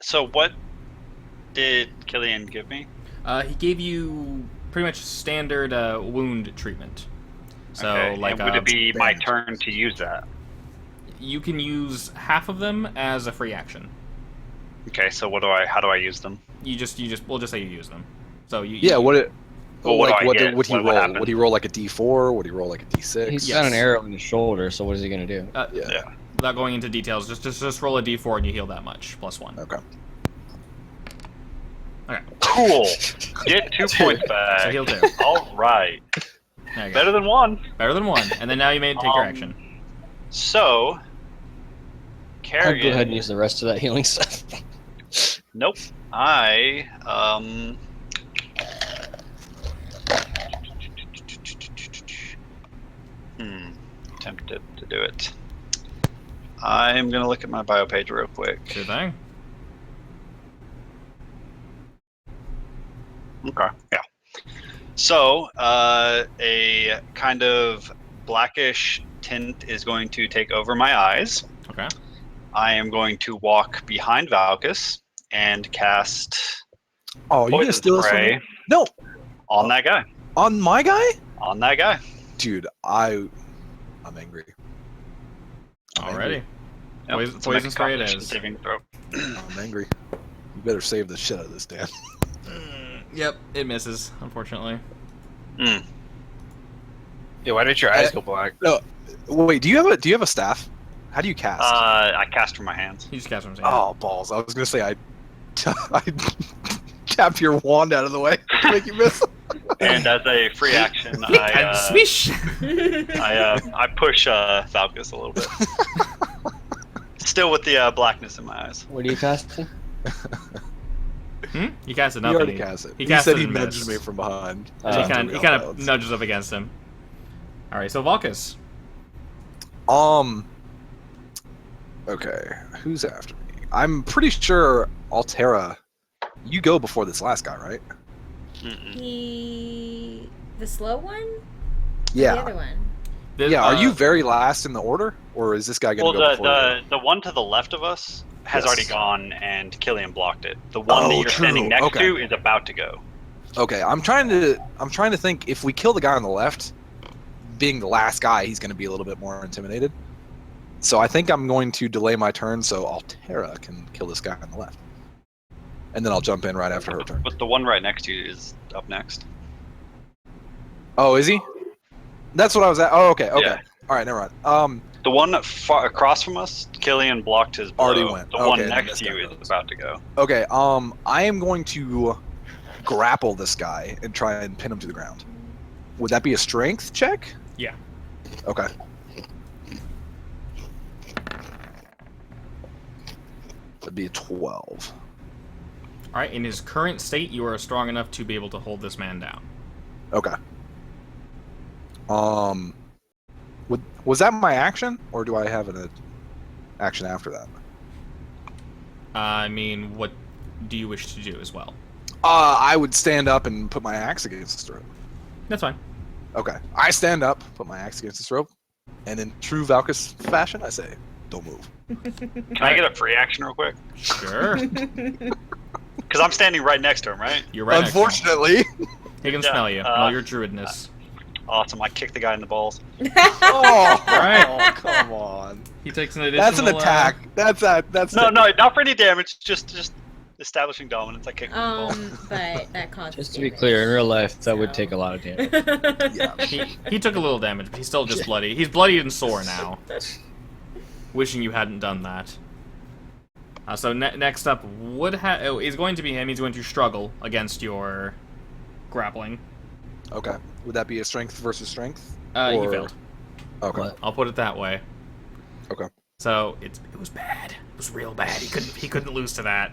So what did Killian give me?
He gave you pretty much standard wound treatment. So
Okay,
like,
and would it be my
bandage.
turn to use that?
you can use half of them as a free action.
Okay, so how do I use them?
We'll just say you use them. So you.
Yeah, what it.
Well, what
like,
do I get?
would he
What
roll?
happens?
Would he roll like a D4? Would he roll like a D6?
He's
Yes.
got an arrow in his shoulder, so what is he gonna do?
Yeah.
Without going into details, just roll a d4 and you heal that much, +1.
Okay.
Okay,
Cool. Get 2 points
so
back.
heal 2.
All right.
There you go.
Better than 1.
Better than 1. And then now you may take your action.
So,
I'll
Kerrigan.
go ahead and use the rest of that healing stuff.
Nope. I tempted to do it. I'm gonna look at my bio page real quick.
Sure thing.
Okay. Yeah. So, a kind of blackish tint is going to take over my eyes.
Okay.
I am going to walk behind Valkus and cast
Oh, you gonna
poison
steal this from
spray
me? No,
on that guy.
on my guy,
On that guy.
dude. I'm angry. I'm
Alrighty.
angry.
Yep,
Poison-
so make a
poison spray it
Constitution
is.
saving throw.
I'm angry. You better save the shit out of this, Dan.
Yep, it misses, unfortunately.
Mm.
Yeah, why did your eyes go black?
No, wait. Do you have a staff? How do you cast?
I cast from my hands.
He just cast from his hand.
Oh balls! I was gonna say I tap your wand out of the way to make you miss.
And as a free action,
And
I
swish!
I push Valkus a little bit. Still with the blackness in my eyes.
What are you casting?
He casted
He
nothing.
already cast it.
He
He
casted
said he
and
nudged
missed.
me from behind.
And he
Oh.
kind of nudges up against him. Alright, so Valkus.
Okay, who's after me? I'm pretty sure Altera. You go before this last guy, right?
Mm-mm.
The slow one?
Yeah.
The other one.
Yeah. Are you very last in the order, or is this guy gonna
Well,
go before
the one to the left of us has
Yes.
already gone, and Killian blocked it. The one that
Oh,
you're
true.
standing next
Okay.
to is about to go.
you? Okay, I'm trying to think. If we kill the guy on the left, being the last guy, he's gonna be a little bit more intimidated. So I think I'm going to delay my turn so Altera can kill this guy on the left, and then I'll jump in right after her turn.
But the one right next to you is up next.
Oh, is he? That's what I was at. Oh, okay.
Yeah.
All right, never mind.
The one far across from us, Killian blocked his blow.
Already went.
The
Okay,
one
then
next
this
to
guy
you
goes.
is about to go.
Okay. I am going to grapple this guy and try and pin him to the ground. Would that be a strength check?
Yeah.
Okay. That'd be a 12.
Alright, in his current state, you are strong enough to be able to hold this man down.
Okay. Was that my action, or do I have an action after that?
I mean, what do you wish to do as well?
I would stand up and put my axe against his throat.
That's fine.
Okay. I stand up, put my axe against his throat, and in true Valkus fashion, I say, "Don't move."
Can I get a free action real quick?
Sure.
Because I'm standing right next to him, right?
You're right.
Unfortunately.
He can
Yeah,
smell you. Smell your druidness.
Awesome. I kicked the guy in the balls.
Oh,
Right.
come on.
He takes an additional.
That's an attack. That's
No, not for any damage. Just establishing dominance. I kicked him in the balls.
But that causes
Just to be
damage,
clear, in real life, that would
so-
take a lot of damage.
Yeah.
He took a little damage, but he's still just bloody. He's bloody and sore now. Wishing you hadn't done that. So next up is going to be him. He's going to struggle against your grappling.
Okay. Would that be a strength versus strength?
He failed.
Okay.
What?
I'll put it that way.
Okay.
So it was bad. It was real bad. He couldn't lose to that.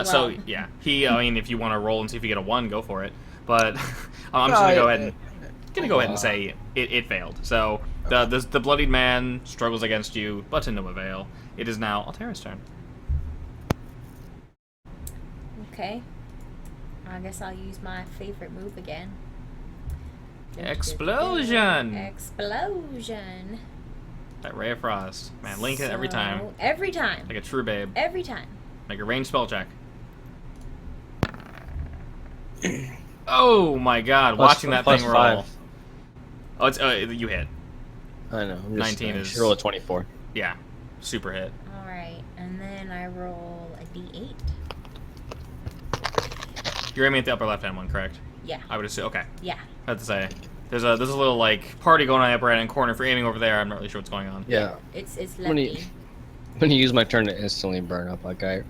So
Well.
yeah, I mean, if you want to roll and see if you get a 1, go for it. But I'm just gonna go ahead and say it failed. So the bloodied man struggles against you, but to no avail. It is now Altera's turn.
Okay. I guess I'll use my favorite move again.
Explosion!
Explosion.
That ray of frost, man. Link it every time,
So, every time.
like a true babe.
Every time.
Make a ranged spell check. Oh my god! Watching that
plus
thing roll.
5.
Oh, it's you hit.
I know. I'm
19
I
is-
should roll a 24.
Yeah, super hit.
Alright. And then I roll a d8.
You're aiming at the upper left-hand one, correct?
Yeah.
I would assume. Okay.
Yeah.
I have to say, there's a little like party going on in the upper right-hand corner. If you're aiming over there, I'm not really sure what's going on.
Yeah.
It's
When you-
lefty.
When you use my turn to instantly burn up like I...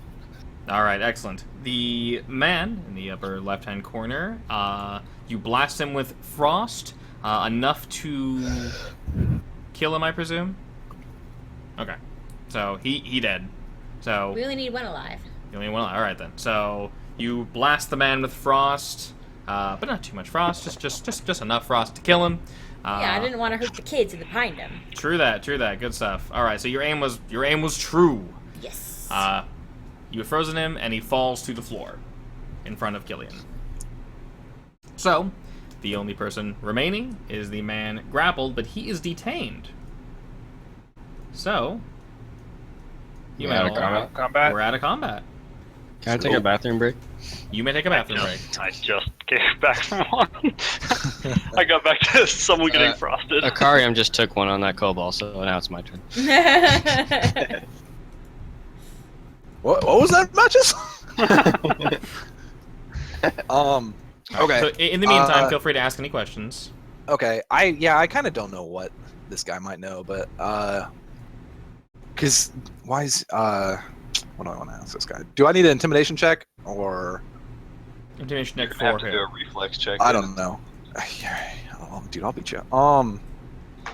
All right, excellent. The man in the upper left-hand corner, you blast him with frost, enough to kill him, I presume. Okay, so he dead. So
We only need one alive.
you only one. All right then. So you blast the man with frost, but not too much frost. Just enough frost to kill him.
Yeah, I didn't want to hurt the kids behind him.
True that. Good stuff. All right. So your aim was true.
Yes.
You have frozen him, and he falls to the floor in front of Killian. So, the only person remaining is the man grappled, but he is detained. So, you
We're
may
out of
all-
combat?
Combat.
We're out of combat.
Can I take a bathroom break?
You may take a bathroom break.
I just came back from one. I got back to someone getting frosted.
Akarium just took one on that Kobold, so now it's my turn.
What was that, matches? Okay.
So, in the meantime, feel free to ask any questions.
Okay. I kind of don't know what this guy might know, but because why is what do I want to ask this guy? Do I need an intimidation check or
Intimidation check
You're gonna have
for
to do
him.
a reflex check.
I
then.
don't know. Yeah, dude, I'll beat you.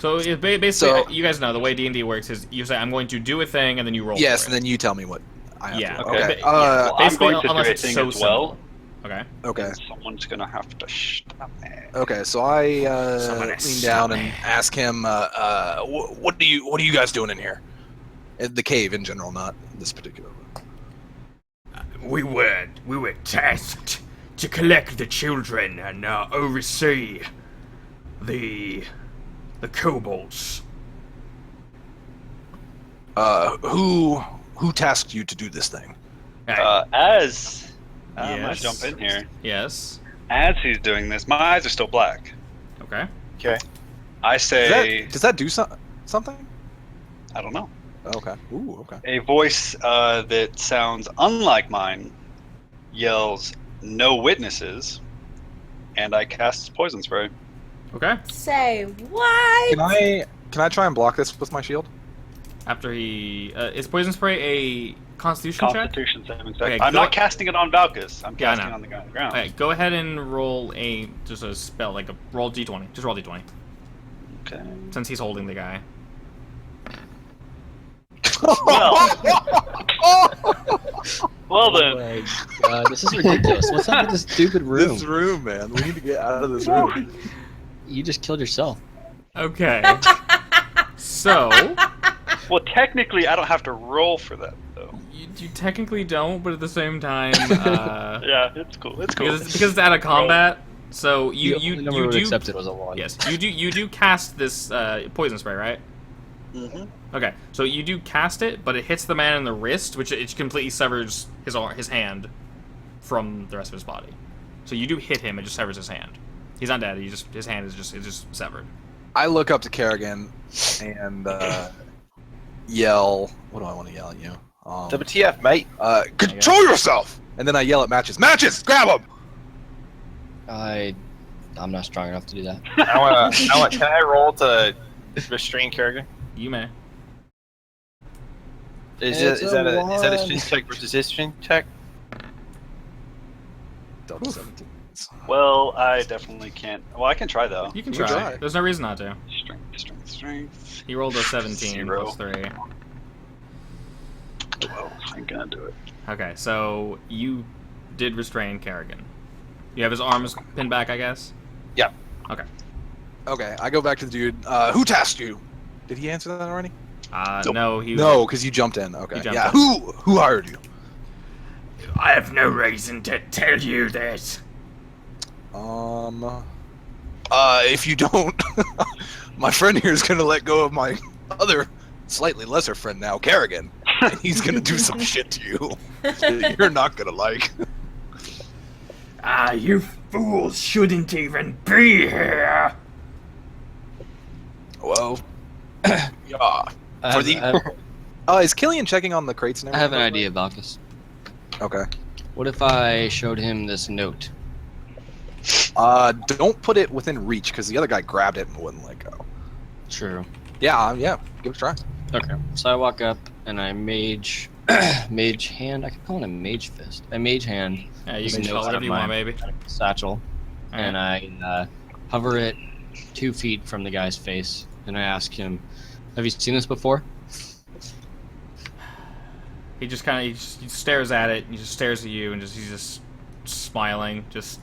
So, it's basically,
So-
you guys know, the way D&D works is you say, I'm going to do a thing, and then you roll
yes,
for
and
it.
then you tell me what I have
Yeah,
to.
okay.
Okay.
Well, I'm
Basically,
going to do
unless
a
it's
thing
so
as well.
simple. Okay.
Okay.
And someone's gonna have to stop me.
Okay, so I
Somebody
lean down
stop
and
me.
ask him, what are you guys doing in here? The cave in general, not this particular one.
We were tasked to collect the children and oversee the kobolds.
Who tasked you to do this thing?
I'm gonna
Yes.
jump in here.
Yes.
As he's doing this, my eyes are still black.
Okay.
Okay.
I say,
Does that do something?
I don't know.
Okay. Ooh, okay.
A voice that sounds unlike mine yells, "No witnesses," and I cast poison spray.
Okay.
Say what?
Can I try and block this with my shield?
After he is poison spray a Constitution check?
Constitution saving throw.
Okay,
I'm
go-
not casting it on Valkus. I'm
Yeah, I
casting
know.
on the guy on the ground.
Okay, go ahead and roll just a spell, like a roll d20. Just roll d20
Okay.
since he's holding the guy.
Well then,
my God, this is ridiculous. What's up with this stupid room?
This room, man. We need to get out of this room.
You just killed yourself.
Okay. So
well technically I don't have to roll for that though.
you technically don't, but at the same time,
Yeah, it's cool. It's cool.
because it's out of combat. So
The only number would
do
accept it was a 1.
yes you do cast this poison spray, right?
Mm-hmm.
Okay, so you do cast it, but it hits the man in the wrist, which it completely severs his hand from the rest of his body. So you do hit him, it just severs his hand. He's not dead. His hand is just severed.
I look up to Kerrigan and yell. What do I want to yell at you?
WTF, mate?
Control yourself! And then I yell at Matches. Matches, grab him!
I'm not strong enough to do that.
Can I roll to restrain Kerrigan?
You may.
Is that a strength check versus his strength check?
Double 17.
Well, I definitely can't. Well, I can try though.
You can
You can
try.
try.
There's no reason not to.
Strength.
He rolled a 17
0.
plus 3.
Well, I'm gonna do it.
Okay, so you did restrain Kerrigan. You have his arms pinned back, I guess?
Yeah.
Okay.
Okay, I go back to the dude. Who tasked you? Did he answer that already?
No, he was...
No, because you jumped in. Okay.
He jumped
Yeah.
in.
Who hired you?
I have no reason to tell you that.
If you don't, my friend here is gonna let go of my other, slightly lesser friend now, Kerrigan, and he's gonna do some shit to you that you're not gonna like.
You fools shouldn't even be here.
Well, yeah. Is Killian checking on the crates and
I
everything?
have an idea about this.
Okay.
What if I showed him this note?
Don't put it within reach because the other guy grabbed it and wouldn't let go.
True.
Yeah, give it a try.
Okay. So I walk up and I mage hand. I could call it a mage fist. I mage hand.
Yeah, you
this
can
note
call it
out
whatever
of
you
my
want, baby.
satchel,
Alright.
and I hover it 2 feet from the guy's face, and I ask him, "Have you seen this before?"
He just kind of he stares at it. And he just stares at you, and he's just smiling. Just,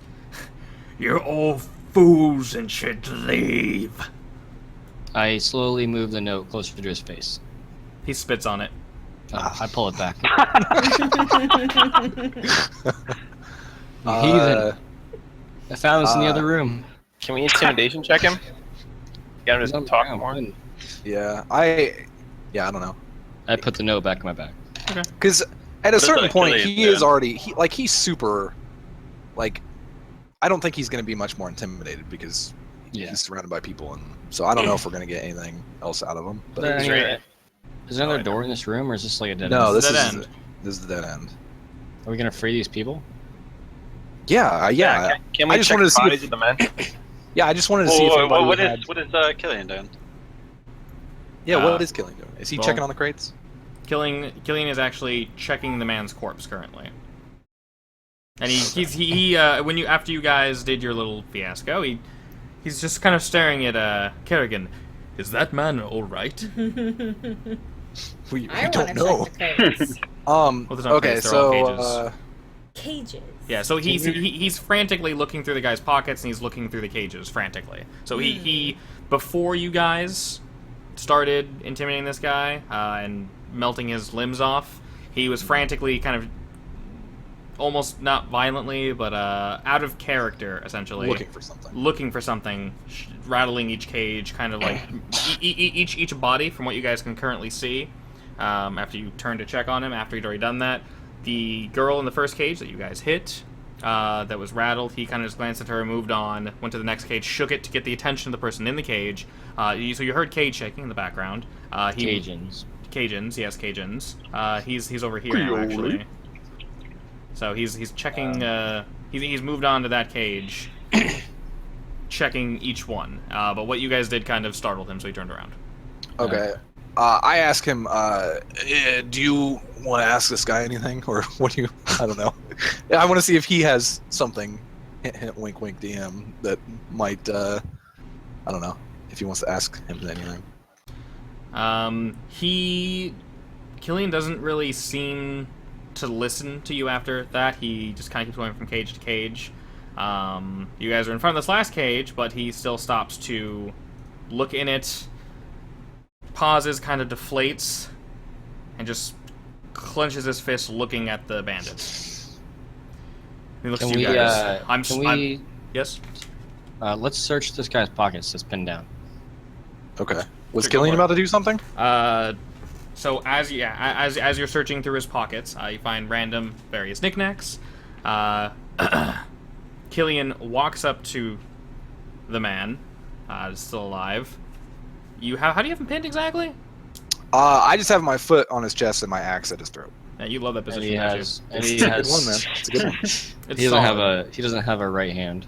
you're all fools and should leave.
I slowly move the note closer to his face.
He spits on it.
I pull it back. You
Uh,
heathen! I found this in the other room.
Can we intimidation check him? Get him to talk more.
Yeah, I don't know.
I put the note back in my bag.
Because at a certain
like
point,
Killian,
he
yeah.
is already he's super. Like, I don't think he's going to be much more intimidated because
Yeah.
he's surrounded by people, and so I don't know if we're going to get anything else out of him.
Is there
But
any- is there another door in this room, or is this like a dead
no,
end?
this
Dead
is
end.
this is the dead end.
Are we gonna free these people?
Yeah.
Can we
I just
check
wanted to see
bodies of the men?
Yeah, I just wanted to see if anybody
what
had...
is Killian doing?
Yeah, what is Killian doing? Is he
well-
checking on the crates?
Killian is actually checking the man's corpse currently. And after you guys did your little fiasco, he's just kind of staring at Kerrigan. Is that man all right?
We
I
don't
want
know.
to check the crates.
Well, there's no
Okay,
crates, they're all
so
cages.
Cages.
Yeah, so he's frantically looking through the guy's pockets and he's looking through the cages frantically. So he before you guys started intimidating this guy and melting his limbs off, he was frantically kind of almost not violently, but out of character essentially
looking for something.
rattling each cage, kind of like each body from what you guys can currently see. After you turn to check on him, after he'd already done that, the girl in the first cage that you guys hit, that was rattled, he kind of just glanced at her, moved on, went to the next cage, shook it to get the attention of the person in the cage. So you heard cage shaking in the background.
Cajuns.
Cajuns, yes, Cajuns. He's over here now, actually. So he's checking. He's moved on to that cage, checking each one. But what you guys did kind of startled him, so he turned around.
Okay. I ask him, do you want to ask this guy anything? Or what do you... I don't know. I want to see if he has something, hint, hint, wink, wink, DM, that might, I don't know, if he wants to ask him anything.
Killian doesn't really seem to listen to you after that. He just kind of keeps going from cage to cage. You guys are in front of this last cage, but he still stops to look in it, pauses, kind of deflates, and just clenches his fist looking at the bandits. He looks at you guys. Yes?
Let's search this guy's pockets that's pinned down.
Okay. Was
Sure,
Killian
go for it.
about to do something?
So as you're searching through his pockets, you find random various knickknacks. Killian walks up to the man is still alive. How do you have him pinned exactly?
I just have my foot on his chest and my axe at his throat.
Yeah, you love that
And
position.
he
don't you?
has. And
It's
he
a good
has.
one, man. It's a good one.
It's
He doesn't have
solid.
a. He doesn't have a right hand.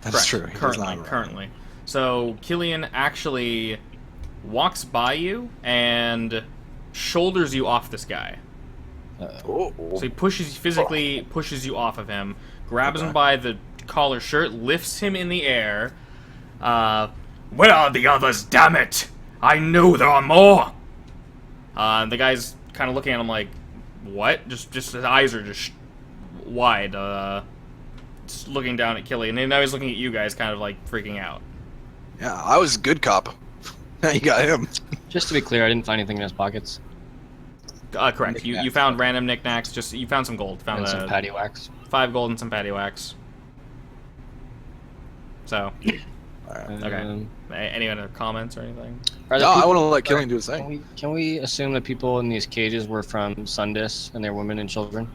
That's true. He does not have a right.
Currently. So Killian actually walks by you and shoulders you off this guy.
Oh.
So he physically pushes you off of him, grabs him by the collar shirt, lifts him in the air. Where are the others, damn it? I know there are more! The guy's kind of looking at him like, what? Just his eyes are just wide, just looking down at Killian. And now he's looking at you guys, kind of like freaking out.
Yeah, I was a good cop. Now you got him.
Just to be clear, I didn't find anything in his pockets.
Correct. You found random knickknacks. You found some gold. Found
And some patty wax.
5 gold and some patty wax. So,
Alright.
okay. Any other comments or anything?
Are there
No, I
people-
want to let Killian do his thing.
Can we assume that people in these cages were from Sundis and they're women and children?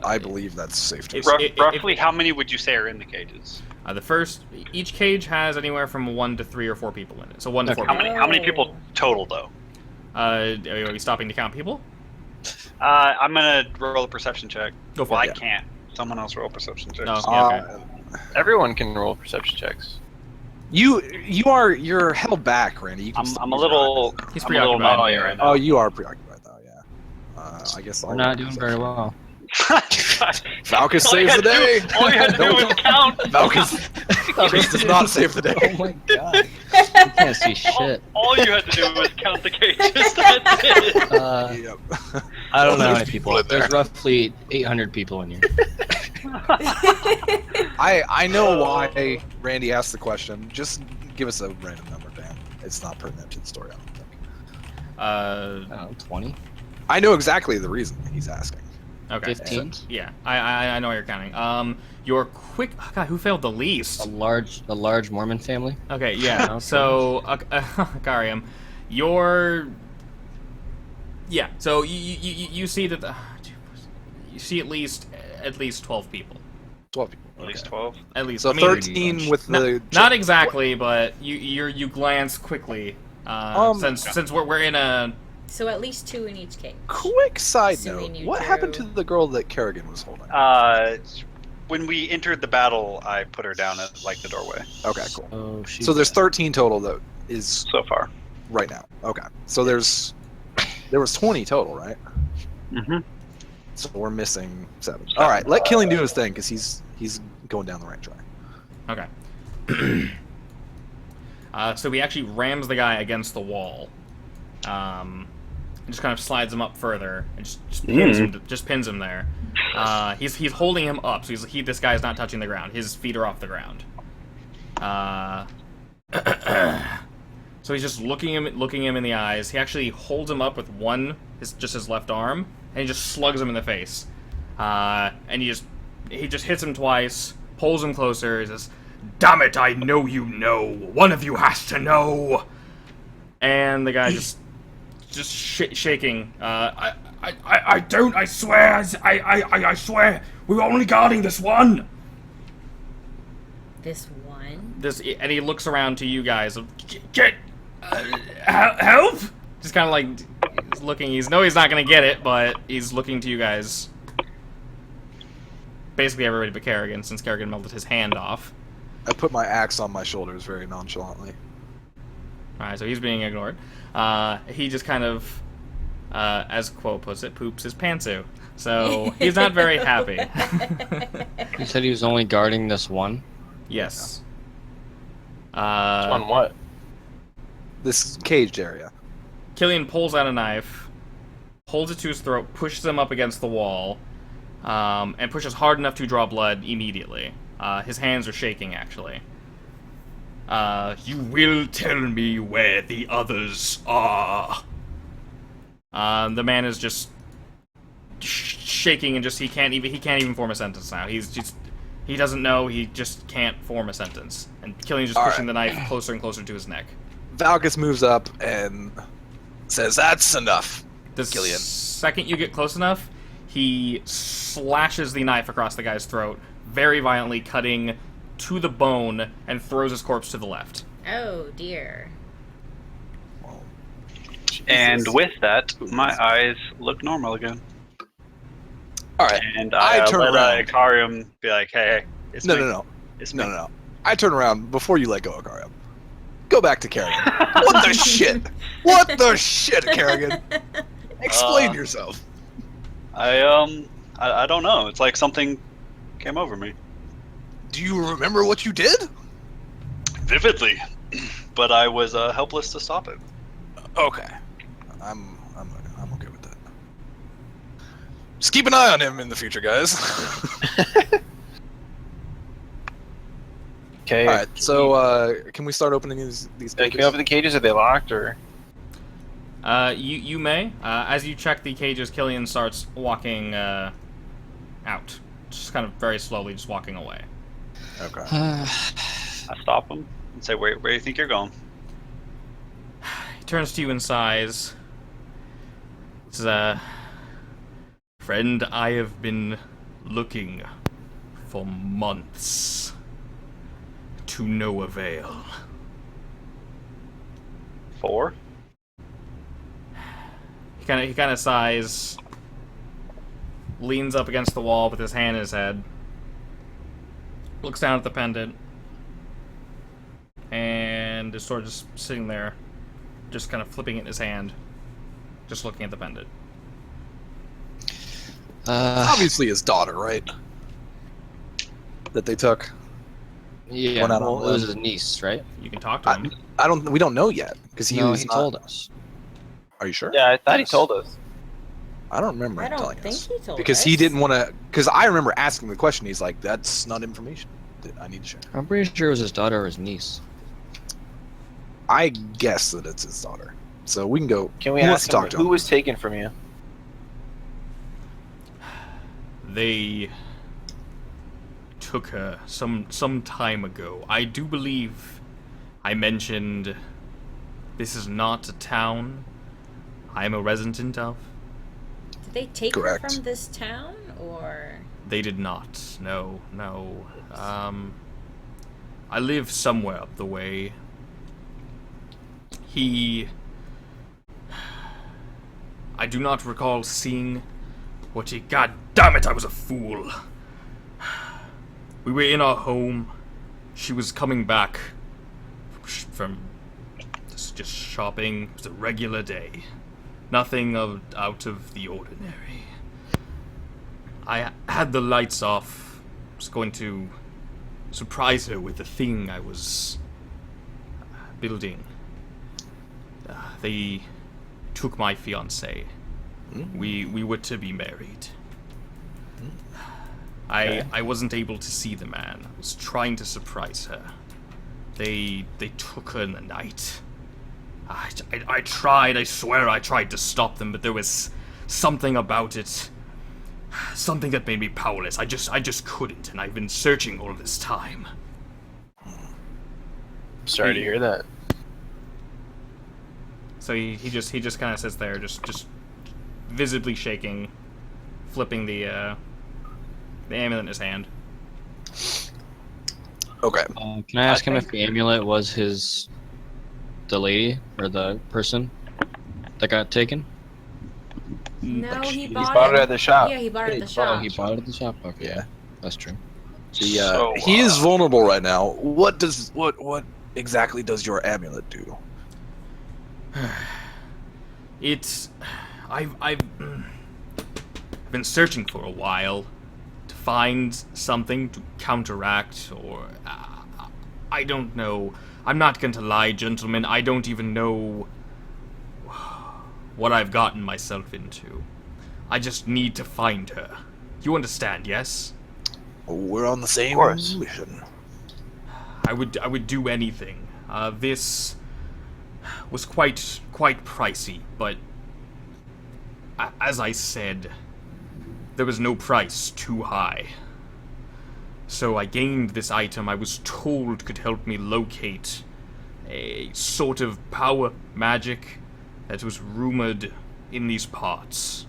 I believe that's safe to
If-
say.
Roughly, how many would you say are in the cages?
Each cage has anywhere from 1 to 3 or 4 people in it. So 1 to 4
How
people.
many people total, though?
Are we stopping to count people?
I'm gonna roll a perception check.
Go for
Well,
it.
I can't. Someone else roll a perception check.
No. Yeah, okay.
Everyone can roll perception checks.
You're held back, Randy. You can
I'm a little.
He's
I'm a little
preoccupied.
naughty right now.
Oh, you are preoccupied though. Yeah. I guess
We're not doing very well.
Valkus
All you
saves
had
the
to
day.
do- All you had to do was count.
Valkus does not save the day.
Oh my god. You can't see shit.
All you had to do was count the cages. That's it.
Yep.
I don't know how many
There's
people.
in there.
There's roughly 800 people in here.
I know why Randy asked the question. Just give us a random number, Dan. It's not pertinent to the story, I don't think.
I don't know, 20?
I know exactly the reason he's asking.
Okay.
15?
Yeah, I know what you're counting. Your quick... Oh God, who failed the least?
A large Mormon family?
Okay, yeah.
Okay.
So, Karium, your... Yeah, so you see that you see at least 12 people.
12 people.
At least
Okay.
12.
At least.
So
I mean,
13 with the...
not exactly, but you glance quickly. Since we're in a...
So at least 2 in each cage.
Quick side
Assuming
note.
you
What happened to
drew-
the girl that Kerrigan was holding?
When we entered the battle, I put her down at like the doorway.
Okay, cool.
Oh, she's
So there's 13 total that is
So far.
right now. Okay. So there was 20 total, right?
Mm-hmm.
So we're missing 7. All right, let Killing do his thing because he's going down the right track.
Okay. So he actually rams the guy against the wall. And just kind of slides him up further and just pins him there. He's holding him up, so this guy's not touching the ground. His feet are off the ground. So he's just looking him in the eyes. He actually holds him up with his left arm, and he just slugs him in the face. And he just hits him twice, pulls him closer. He says, "Damn it! I know you know. One of you has to know." And the guy just shaking. I don't. I swear. I swear. We were only guarding this one.
This one?
And he looks around to you guys. Get help! Just kind of like he's looking. He's not gonna get it, but he's looking to you guys. Basically everybody but Kerrigan, since Kerrigan melted his hand off.
I put my axe on my shoulders very nonchalantly.
Alright, so he's being ignored. He just kind of, as Quo puts it, poops his pantsuit. So he's not very happy.
You said he was only guarding this one?
Yes.
On what?
This caged area.
Killian pulls out a knife, holds it to his throat, pushes him up against the wall, and pushes hard enough to draw blood immediately. His hands are shaking, actually. You will tell me where the others are. The man is just shaking and he can't even form a sentence now. He doesn't know. He just can't form a sentence. And Killian's just pushing the knife closer and closer to his neck.
Valkus moves up and says, "That's enough."
The
Killian.
second you get close enough, he slashes the knife across the guy's throat, very violently, cutting to the bone and throws his corpse to the left.
Oh dear.
And with that, my eyes look normal again.
All right.
And
I turn
let
around.
Ikariam be like, hey, it's me.
No.
It's
No,
me.
no, no. I turn around before you let go of Kerrigan. Go back to Kerrigan. What the shit? What the shit, Kerrigan? Explain yourself.
I don't know. It's like something came over me.
Do you remember what you did?
Vividly. But I was helpless to stop it.
Okay. I'm okay with that. Just keep an eye on him in the future, guys.
Okay.
All right. So, can we start opening these
Can
cages?
we open the cages? Are they locked or?
You may. As you check the cages, Killian starts walking out. Just kind of very slowly, just walking away.
Okay.
I stop him and say, where do you think you're going?
He turns to you and sighs. Says, friend, I have been looking for months to no avail.
4?
He kind of sighs, leans up against the wall with his hand in his head, looks down at the pendant, and is sort of just sitting there, just kind of flipping it in his hand, just looking at the pendant.
Obviously his daughter, right? That they took.
Yeah,
One out
well,
on
it was
them.
his niece, right?
You can talk to him.
We don't know yet because he
He
not-
told us.
Are you sure?
Yeah, I thought
Yes.
he told us.
I don't remember
I
him
don't
telling
think
us
he told
because
us.
he didn't want to. Because I remember asking the question. He's like, "That's not information that I need to share."
I'm pretty sure it was his daughter or his niece.
I guess that it's his daughter. So we can go.
Can we
who wants
ask
to
him
talk to
who
him?
was taken from you?
They took her some time ago. I do believe I mentioned this is not a town I'm a resident of.
Did they take
Correct.
her from this town, or?
They did not. No. I live somewhere up the way. I do not recall seeing what he. God damn it! I was a fool. We were in our home. She was coming back from just shopping. It was a regular day. Nothing out of the ordinary. I had the lights off. Was going to surprise her with the thing I was building. They took my fiancée. We were to be married. I wasn't able to see the man. I was trying to surprise her. They took her in the night. I tried, I swear I tried to stop them, but there was something about it. Something that made me powerless. I just couldn't, and I've been searching all this time.
Sorry to hear that.
So he just kind of sits there, just visibly shaking, flipping the amulet in his hand.
Okay.
Can I ask him if the amulet was the lady or the person that got taken?
No, he
He
bought,
bought it at the shop.
Yeah, he bought it at the
Oh,
shop.
he bought it at the shop. Okay,
Yeah.
that's true.
He is vulnerable right now. What exactly does your amulet do?
I've been searching for a while to find something to counteract, or I don't know. I'm not going to lie, gentlemen. I don't even know what I've gotten myself into. I just need to find her. You understand, yes?
We're on the same
course.
mission.
I would do anything. This was quite pricey, but as I said, there was no price too high. So I gained this item I was told could help me locate a sort of power magic that was rumored in these parts.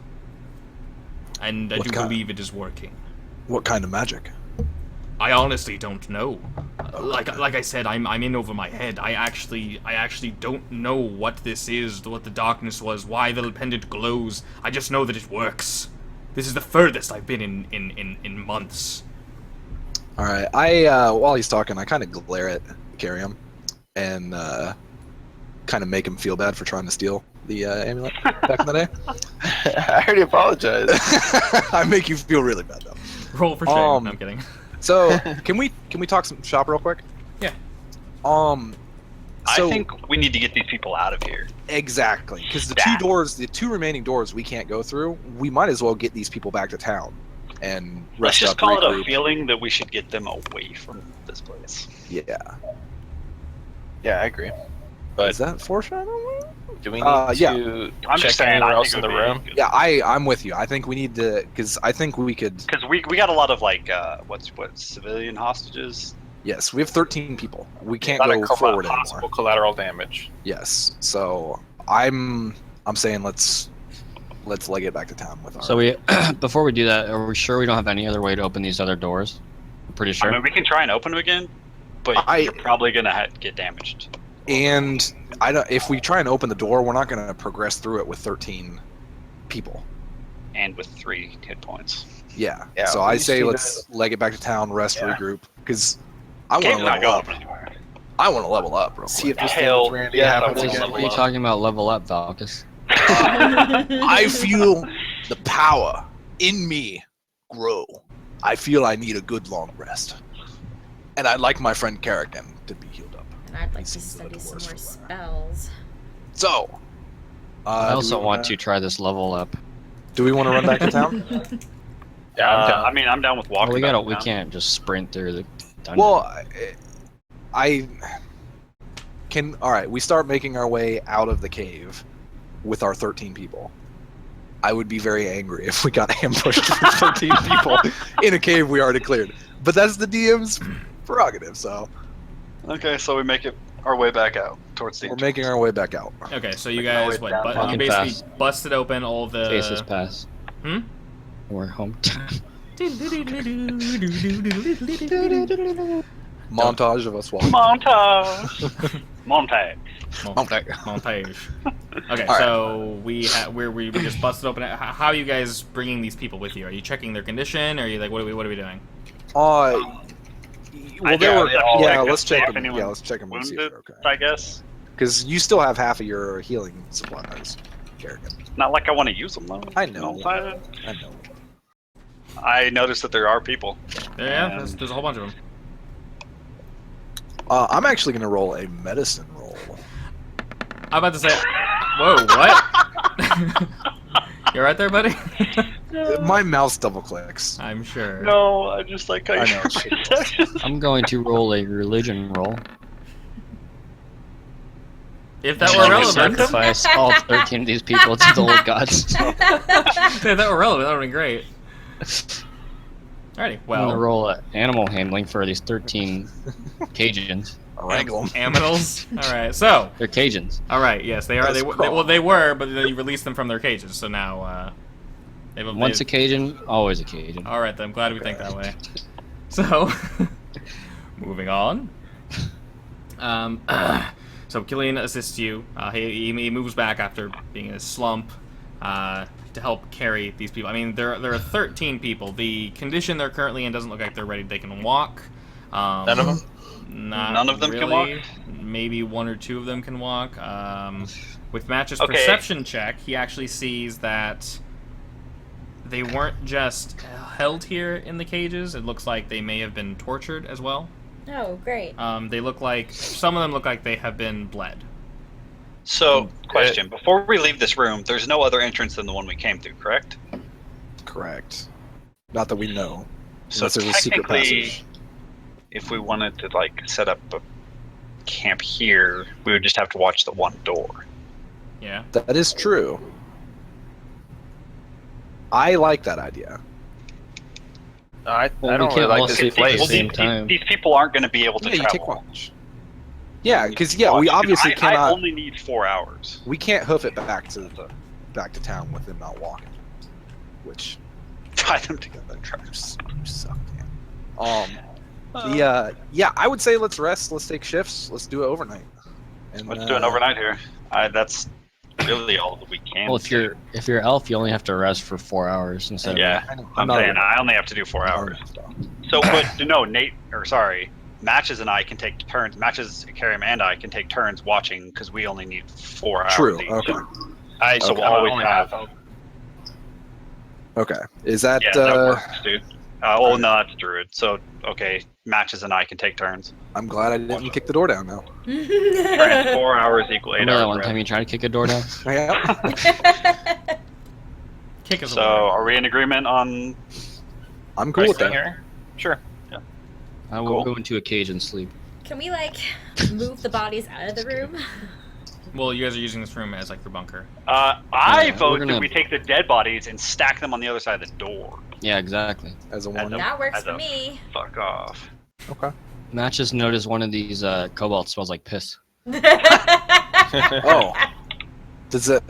And I
What
do
kind?
believe it is working.
What kind of magic?
I honestly don't know. Like I said, I'm in over my head. I actually don't know what this is, what the darkness was, why the pendant glows. I just know that it works. This is the furthest I've been in months.
All right. While he's talking, I kind of glare at Carium and kind of make him feel bad for trying to steal the amulet back in the day.
I already apologized.
I make you feel really bad though.
Roll for shame. No, I'm kidding.
So can we talk some shop real quick?
Yeah.
I think we need to get these people out of here.
Exactly, because the
Stat.
the two remaining doors we can't go through. We might as well get these people back to town and
Let's
rest
just
up,
call it a
regroup.
feeling that we should get them away from this place.
Yeah.
Yeah, I agree. But
Is that foreshadowing?
do we need
yeah.
to
I'm
check
just saying,
anywhere
I
else in
think
the
it would
room?
be good.
Yeah, I'm with you. I think we need to, because I think we could.
Because we got a lot of like what civilian hostages.
Yes, we have 13 people. We can't
Not a
go forward
possible
anymore.
collateral damage.
Yes, so I'm saying let's leg it back to town with our.
So we, before we do that, are we sure we don't have any other way to open these other doors? I'm pretty sure.
I mean, we can try and open them again, but you're probably gonna get damaged.
And if we try and open the door, we're not going to progress through it with 13 people.
And with 3 hit points.
Yeah.
Yeah,
So
we
I
just
say
need
let's leg it back to town, rest,
Yeah.
regroup, because I want
Game's
to
not
level
going
up.
anywhere.
I want to level up, real
See
quick.
if this
Hell,
thing with Randy
yeah,
happens
I
What
wanna
are
again.
you talking about? Level up, Valkus?
I feel the power in me grow. I feel I need a good long rest, and I'd like my friend Kerrigan to be healed up.
And I'd like
He
to
seems a
study
little
some
worse
more
for wear.
spells.
So,
I
do
also
we
want
wanna-
to try this level up.
Do we want to run back to town?
Yeah, I'm down.
I mean, I'm down with walking.
Well, we
back
can't just sprint through the dungeon.
Well, I can. All right, we start making our way out of the cave with our 13 people. I would be very angry if we got ambushed with 13 people in a cave we already cleared. But that's the DM's prerogative, so
Okay, so we make it our way back out towards the
we're
entrance.
making our way back out.
Okay, so you
Making our
guys
way down.
you
Walking
basically
fast.
busted open all the
Cases pass.
Hmm?
We're home.
Montage of us walking.
Montage. Montage.
Montage. Okay,
All right.
so we just busted open. How are you guys bringing these people with you? Are you checking their condition? Or are you like, what are we doing?
Well,
I
they were.
doubt it all,
Yeah,
like,
let's check
if
them.
anyone's
Yeah, let's check them and see if
wounded,
they're okay.
I guess.
Because you still have half of your healing supplies, Kerrigan.
Not like I want to use them though.
I know.
You know,
I know.
I noticed that there are people.
Yeah, there's a whole bunch of them.
I'm actually gonna roll a medicine roll.
I'm about to say, whoa, what? You right there, buddy?
My mouse double clicks.
I'm sure.
No, I just like how
I
you
know, it's shitty.
I'm going to roll a religion roll.
If that
I'm
were
going to
relevant,
sacrifice all 13 of these people to the Lord gods.
if that were relevant, that would be great. Alrighty,
I'm going to
well,
roll animal handling for these 13 Cajuns.
Wrangle 'em.
aminals. All right, so
They're Cajuns.
all right, yes, they are.
That's
Well, they were, but then you released them from their cages, so now they've
Once a Cajun, always a Cajun.
All right, then. I'm glad we think that way. So, moving on. So Killian assists you. He moves back after being in a slump to help carry these people. I mean, there are 13 people. The condition they're currently in doesn't look like they're ready. They can walk.
None of them?
None
of them can walk?
Maybe 1 or 2 of them can walk. With Match's
Okay.
perception check, he actually sees that they weren't just held here in the cages. It looks like they may have been tortured as well.
Oh, great.
They look like, some of them look like they have been bled.
So, question: before we leave this room, there's no other entrance than the one we came through, correct?
Correct. Not that we know.
So
Unless there's a secret
technically,
passage.
if we wanted to like set up a camp here, we would just have to watch the one door.
Yeah.
That is true. I like that idea.
I
Well,
don't
we
really
can't
like
all
this
sleep at the
place.
same time.
These people aren't going to be able to
Yeah, you
travel.
take watch. Yeah, because we obviously
I
cannot.
only need 4 hours.
We can't hoof it back to town with them not walking. Which
Tie them together.
you suck, man. Yeah, I would say let's rest. Let's take shifts. Let's do it overnight. And,
Let's do an overnight here. That's really all that we can.
Well, if you're elf, you only have to rest for 4 hours instead.
Yeah, I'm saying I only have to do 4 hours. So, but no, Matches and I can take turns. Matches, Karim, and I can take turns watching because we only need 4 hours.
True.
Each.
Okay.
So we'll always have.
Okay. Is that?
Yeah, that works, dude. No, that's Druid. So okay, Matches and I can take turns.
I'm glad I didn't kick the door down now.
Turns 4 hours equal 8
Remember
hours.
that one time you tried to kick a door down?
Yeah.
Kick us
So
away.
are we in agreement on?
I'm cool with
pricing
that.
here? Sure. Yeah.
I will
Cool.
go into a cage and sleep.
Can we like move the bodies out of the room?
Well, you guys are using this room as like your bunker.
I
Yeah,
vote
we're gonna-
that we take the dead bodies and stack them on the other side of the door.
Yeah, exactly.
As a
As
warning.
a-
That works
as
for
a-
me.
Fuck off.
Okay.
Matt just noticed one of these kobolds smells like piss.
Oh.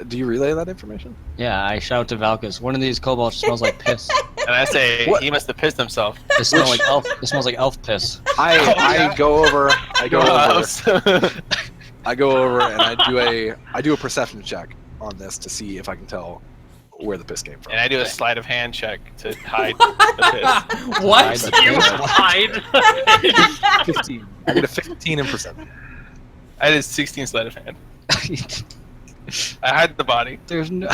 Do you relay that information?
Yeah, I shout to Valkus. One of these kobolds smells like piss.
And I say
What?
he must have pissed himself.
It smells like elf. It smells like elf piss.
I go over. I go over.
Gross.
I go over and I do a perception check on this to see if I can tell where the piss came from.
And I do a sleight of hand check to hide the piss.
What?
You hide.
15. I get a 15 in perception.
I did 16 sleight of hand. I hide the body.
There's no.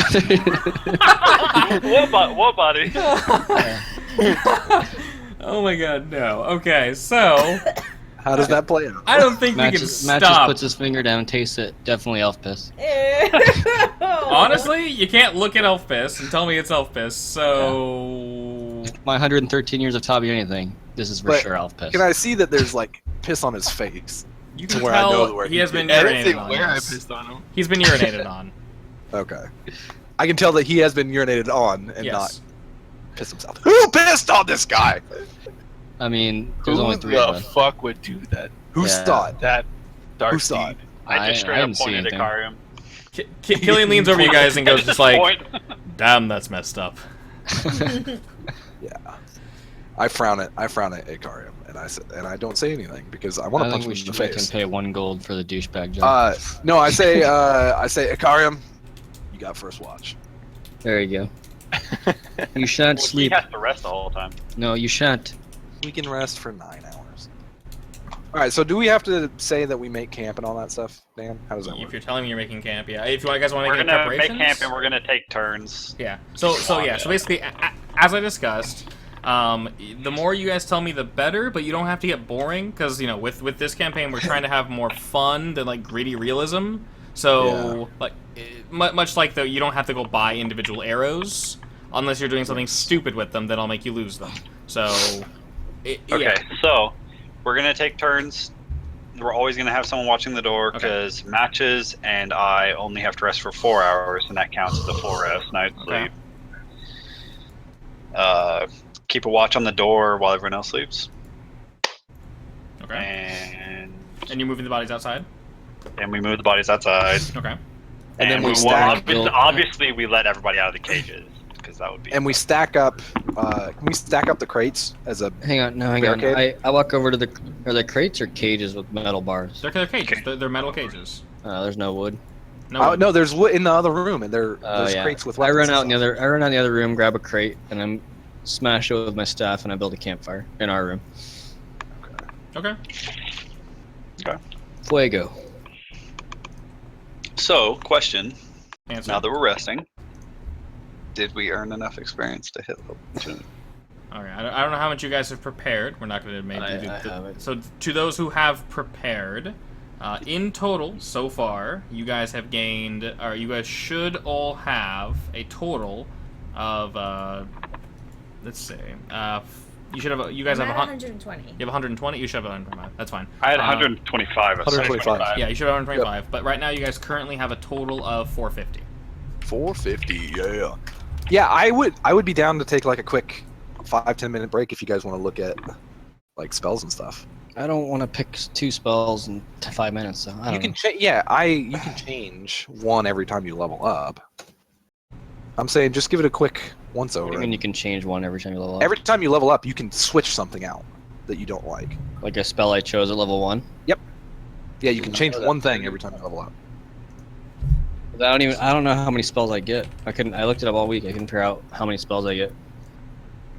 What body?
Oh my god, no. Okay, so
How does that play out?
I don't think
Matt
we can
just
stop.
puts his finger down, tastes it. Definitely elf piss.
Honestly, you can't look at elf piss and tell me it's elf piss. So
My 113 years of Tabi anything. This is for
But
sure elf piss.
Can I see that there's like piss on his face?
you
To
can
where I know
tell
where
he
he
has
did.
been
I didn't say
urinated on.
where I
Yes.
pissed on him.
He's been urinated on.
Okay. I can tell that he has been urinated on and
Yes.
not pissed himself. Who pissed on this guy?
I mean, there's
Who
only 3 of
the
us.
fuck would do that?
Who
Yeah.
saw it?
That dark
Who saw
deed.
it?
I just straight
didn't
up
see
pointed at
anything.
Karium.
Killian leans over you guys and goes just like,
Point.
"Damn, that's messed up."
Yeah. I frown at Ikarium and I don't say anything because I want
I
to
think
punch
we
him in
should
the
make him
face.
pay 1 gold for the douchebag job.
No, I say Ikarium, you got first watch.
There you go. You shan't
Well,
sleep.
He has to rest the whole time.
No, you shan't.
We can rest for 9 hours. Alright, so do we have to say that we make camp and all that stuff, Dan? How does that
If
work?
you're telling me you're making camp, yeah. If you guys want to
We're
make any
gonna make
preparations,
camp and we're gonna take turns.
yeah. So basically, as I discussed, the more you guys tell me, the better. But you don't have to get boring because with this campaign, we're trying to have more fun than like gritty realism. So like much like though, you don't have to go buy individual arrows unless you're doing something stupid with them. Then I'll make you lose them. So
Okay, so we're gonna take turns. We're always gonna have someone watching the door because Matches and I only have to rest for 4 hours, and that counts as a full rest night sleep. Keep a watch on the door while everyone else sleeps.
Okay.
And
you're moving the bodies outside.
we move the bodies outside.
Okay.
And then we
will
stack-
obviously we let everybody out of the cages because that would be.
And we stack up can we stack up the crates as a
Hang on, hang on.
Barricade?
I walk over to the. Are the crates or cages with metal bars?
They're cages. They're metal cages.
There's no wood.
No.
no, there's wood in the other room and there's
Yeah.
crates with
I
weapons
run
and
out in the
stuff.
other. I run out in the other room, grab a crate, and I'm smash it with my staff, and I build a campfire in our room.
Okay.
Fuego.
So, question.
Answer.
Now that we're resting, did we earn enough experience to hit level 2?
All right. I don't know how much you guys have prepared. We're not going to make
I
you do
haven't.
So to those who have prepared, in total so far, you guys have gained, or you guys should all have a total of. Let's see. You should have. You guys
I'm
have
at
120.
120.
You have 120. You should have 125. That's fine.
I had 125.
125.
Yeah, you should have 125. But right now, you guys currently have a total of 450.
450, yeah. Yeah, I would be down to take like a quick 5-10 minute break if you guys want to look at like spells and stuff.
I don't want to pick 2 spells in 5 minutes, so I don't know.
You can change one every time you level up. I'm saying just give it a quick once
What do
over.
you mean you can change one every time you level up?
Every time you level up, you can switch something out. that you don't like.
Like a spell I chose at level 1.
Yeah, you can change one thing every time you level up.
I don't know how many spells I get. I looked it up all week. I couldn't figure out how many spells I get.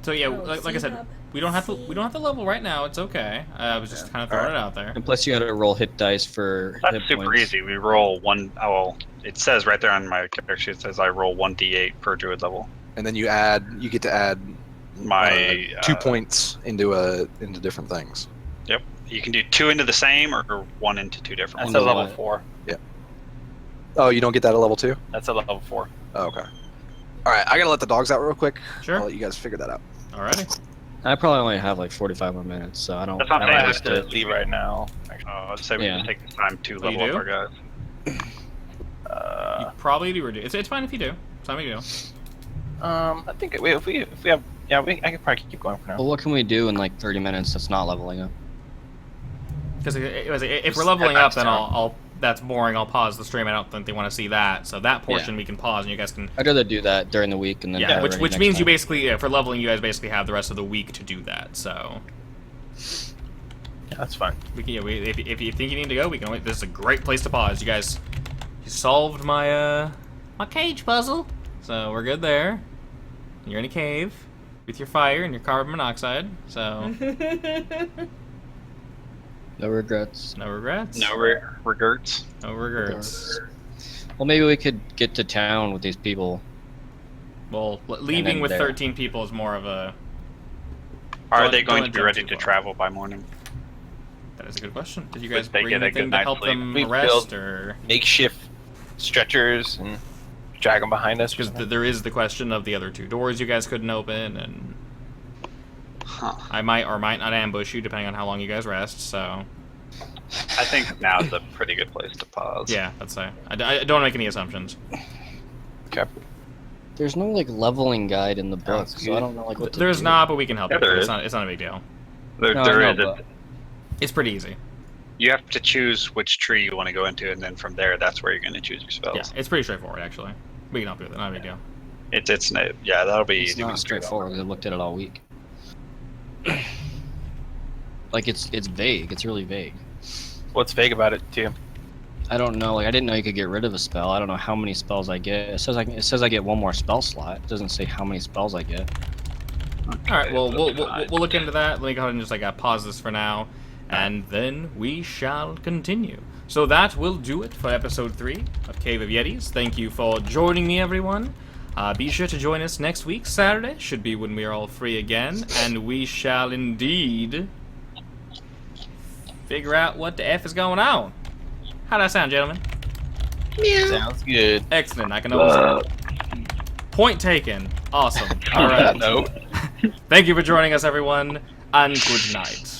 So yeah,
Oh,
like I said, we don't have to level right now. It's okay. I was just kind of throwing it out there.
And plus, you got to roll hit dice for
That's
hit
super
points.
easy. We roll one. Oh, well, it says right there on my character sheet. It says I roll 1d8 per druid level.
And then you get to add
My
2 points into different things.
Yep. You can do 2 into the same or 1 into 2 different
That's
ones.
a level
what?
4.
Oh, you don't get that at level 2?
That's a level 4.
Oh, okay. All right, I gotta let the dogs out real quick.
Sure.
I'll let you guys figure that out.
Alrighty.
I probably only have like 45 more minutes, so I don't.
That's what I'm
I
saying.
have to leave right now.
I'd say we
Yeah.
just take this time to
Oh, you
level
do?
up our guys.
You probably do. It's fine if you do. It's fine if you do.
I think if we have, I could probably keep going for now.
Well, what can we do in like 30 minutes that's not leveling up?
Because if we're leveling up, then I'll that's boring. I'll pause the stream. I don't think they want to see that. So that portion we can pause, and you guys can.
I'd rather do that during the week and then.
Yeah,
have it
which
ready
which
next
means you
time.
basically, for leveling, you guys basically have the rest of the week to do that. So
Yeah, that's fine.
we can. If you think you need to go, we can. This is a great place to pause. You guys, you solved my my cage puzzle, so we're good there. You're in a cave with your fire and your carbon monoxide. So
No regrets.
no regrets.
No regrets.
No regrets.
Well, maybe we could get to town with these people.
Well, leaving
then
with
there.
13 people is more of a.
Are
Don't-
they going
don't
to be
jump
ready
too
to
far.
travel by morning?
That is a good question. Did you
Would
guys
they
bring
get a
anything
good
to
night's
help
sleep?
them
We
rest,
built-
or
Makeshift stretchers and drag them behind us.
because there is the question of the other 2 doors you guys couldn't open, and
Huh.
I might or might not ambush you depending on how long you guys rest. So
I think now's a pretty good place to pause.
yeah, that's I don't want to make any assumptions.
Okay.
There's no like leveling guide in the book,
Sounds
so I
good.
don't know like what to
There's
do.
not, but we can help
Yeah,
you.
there
It's
is.
not. It's not a big deal.
There,
No,
there
I
is
know,
a-
but
It's pretty easy.
You have to choose which tree you want to go into, and then from there, that's where you're going to choose your spells.
Yeah, it's pretty straightforward actually. We can help you with it. Not a big deal.
Yeah, that'll be
it's
easy.
not straightforward because I looked at it all week. Like it's vague. It's really vague.
What's vague about it, too?
I don't know. Like I didn't know you could get rid of a spell. I don't know how many spells I get. It says I get 1 more spell slot. It doesn't say how many spells I get.
All right. Well, we'll look into that. Let me go ahead and just pause this for now, and then we shall continue. So that will do it for episode 3 of Cave of Yettis. Thank you for joining me, everyone. Be sure to join us next week, Saturday. Should be when we are all free again, and we shall indeed figure out what the F is going on. How'd that sound, gentlemen?
Sounds good.
Excellent. I can always point taken. Awesome. All right.
No.
Thank you for joining us, everyone, and good night.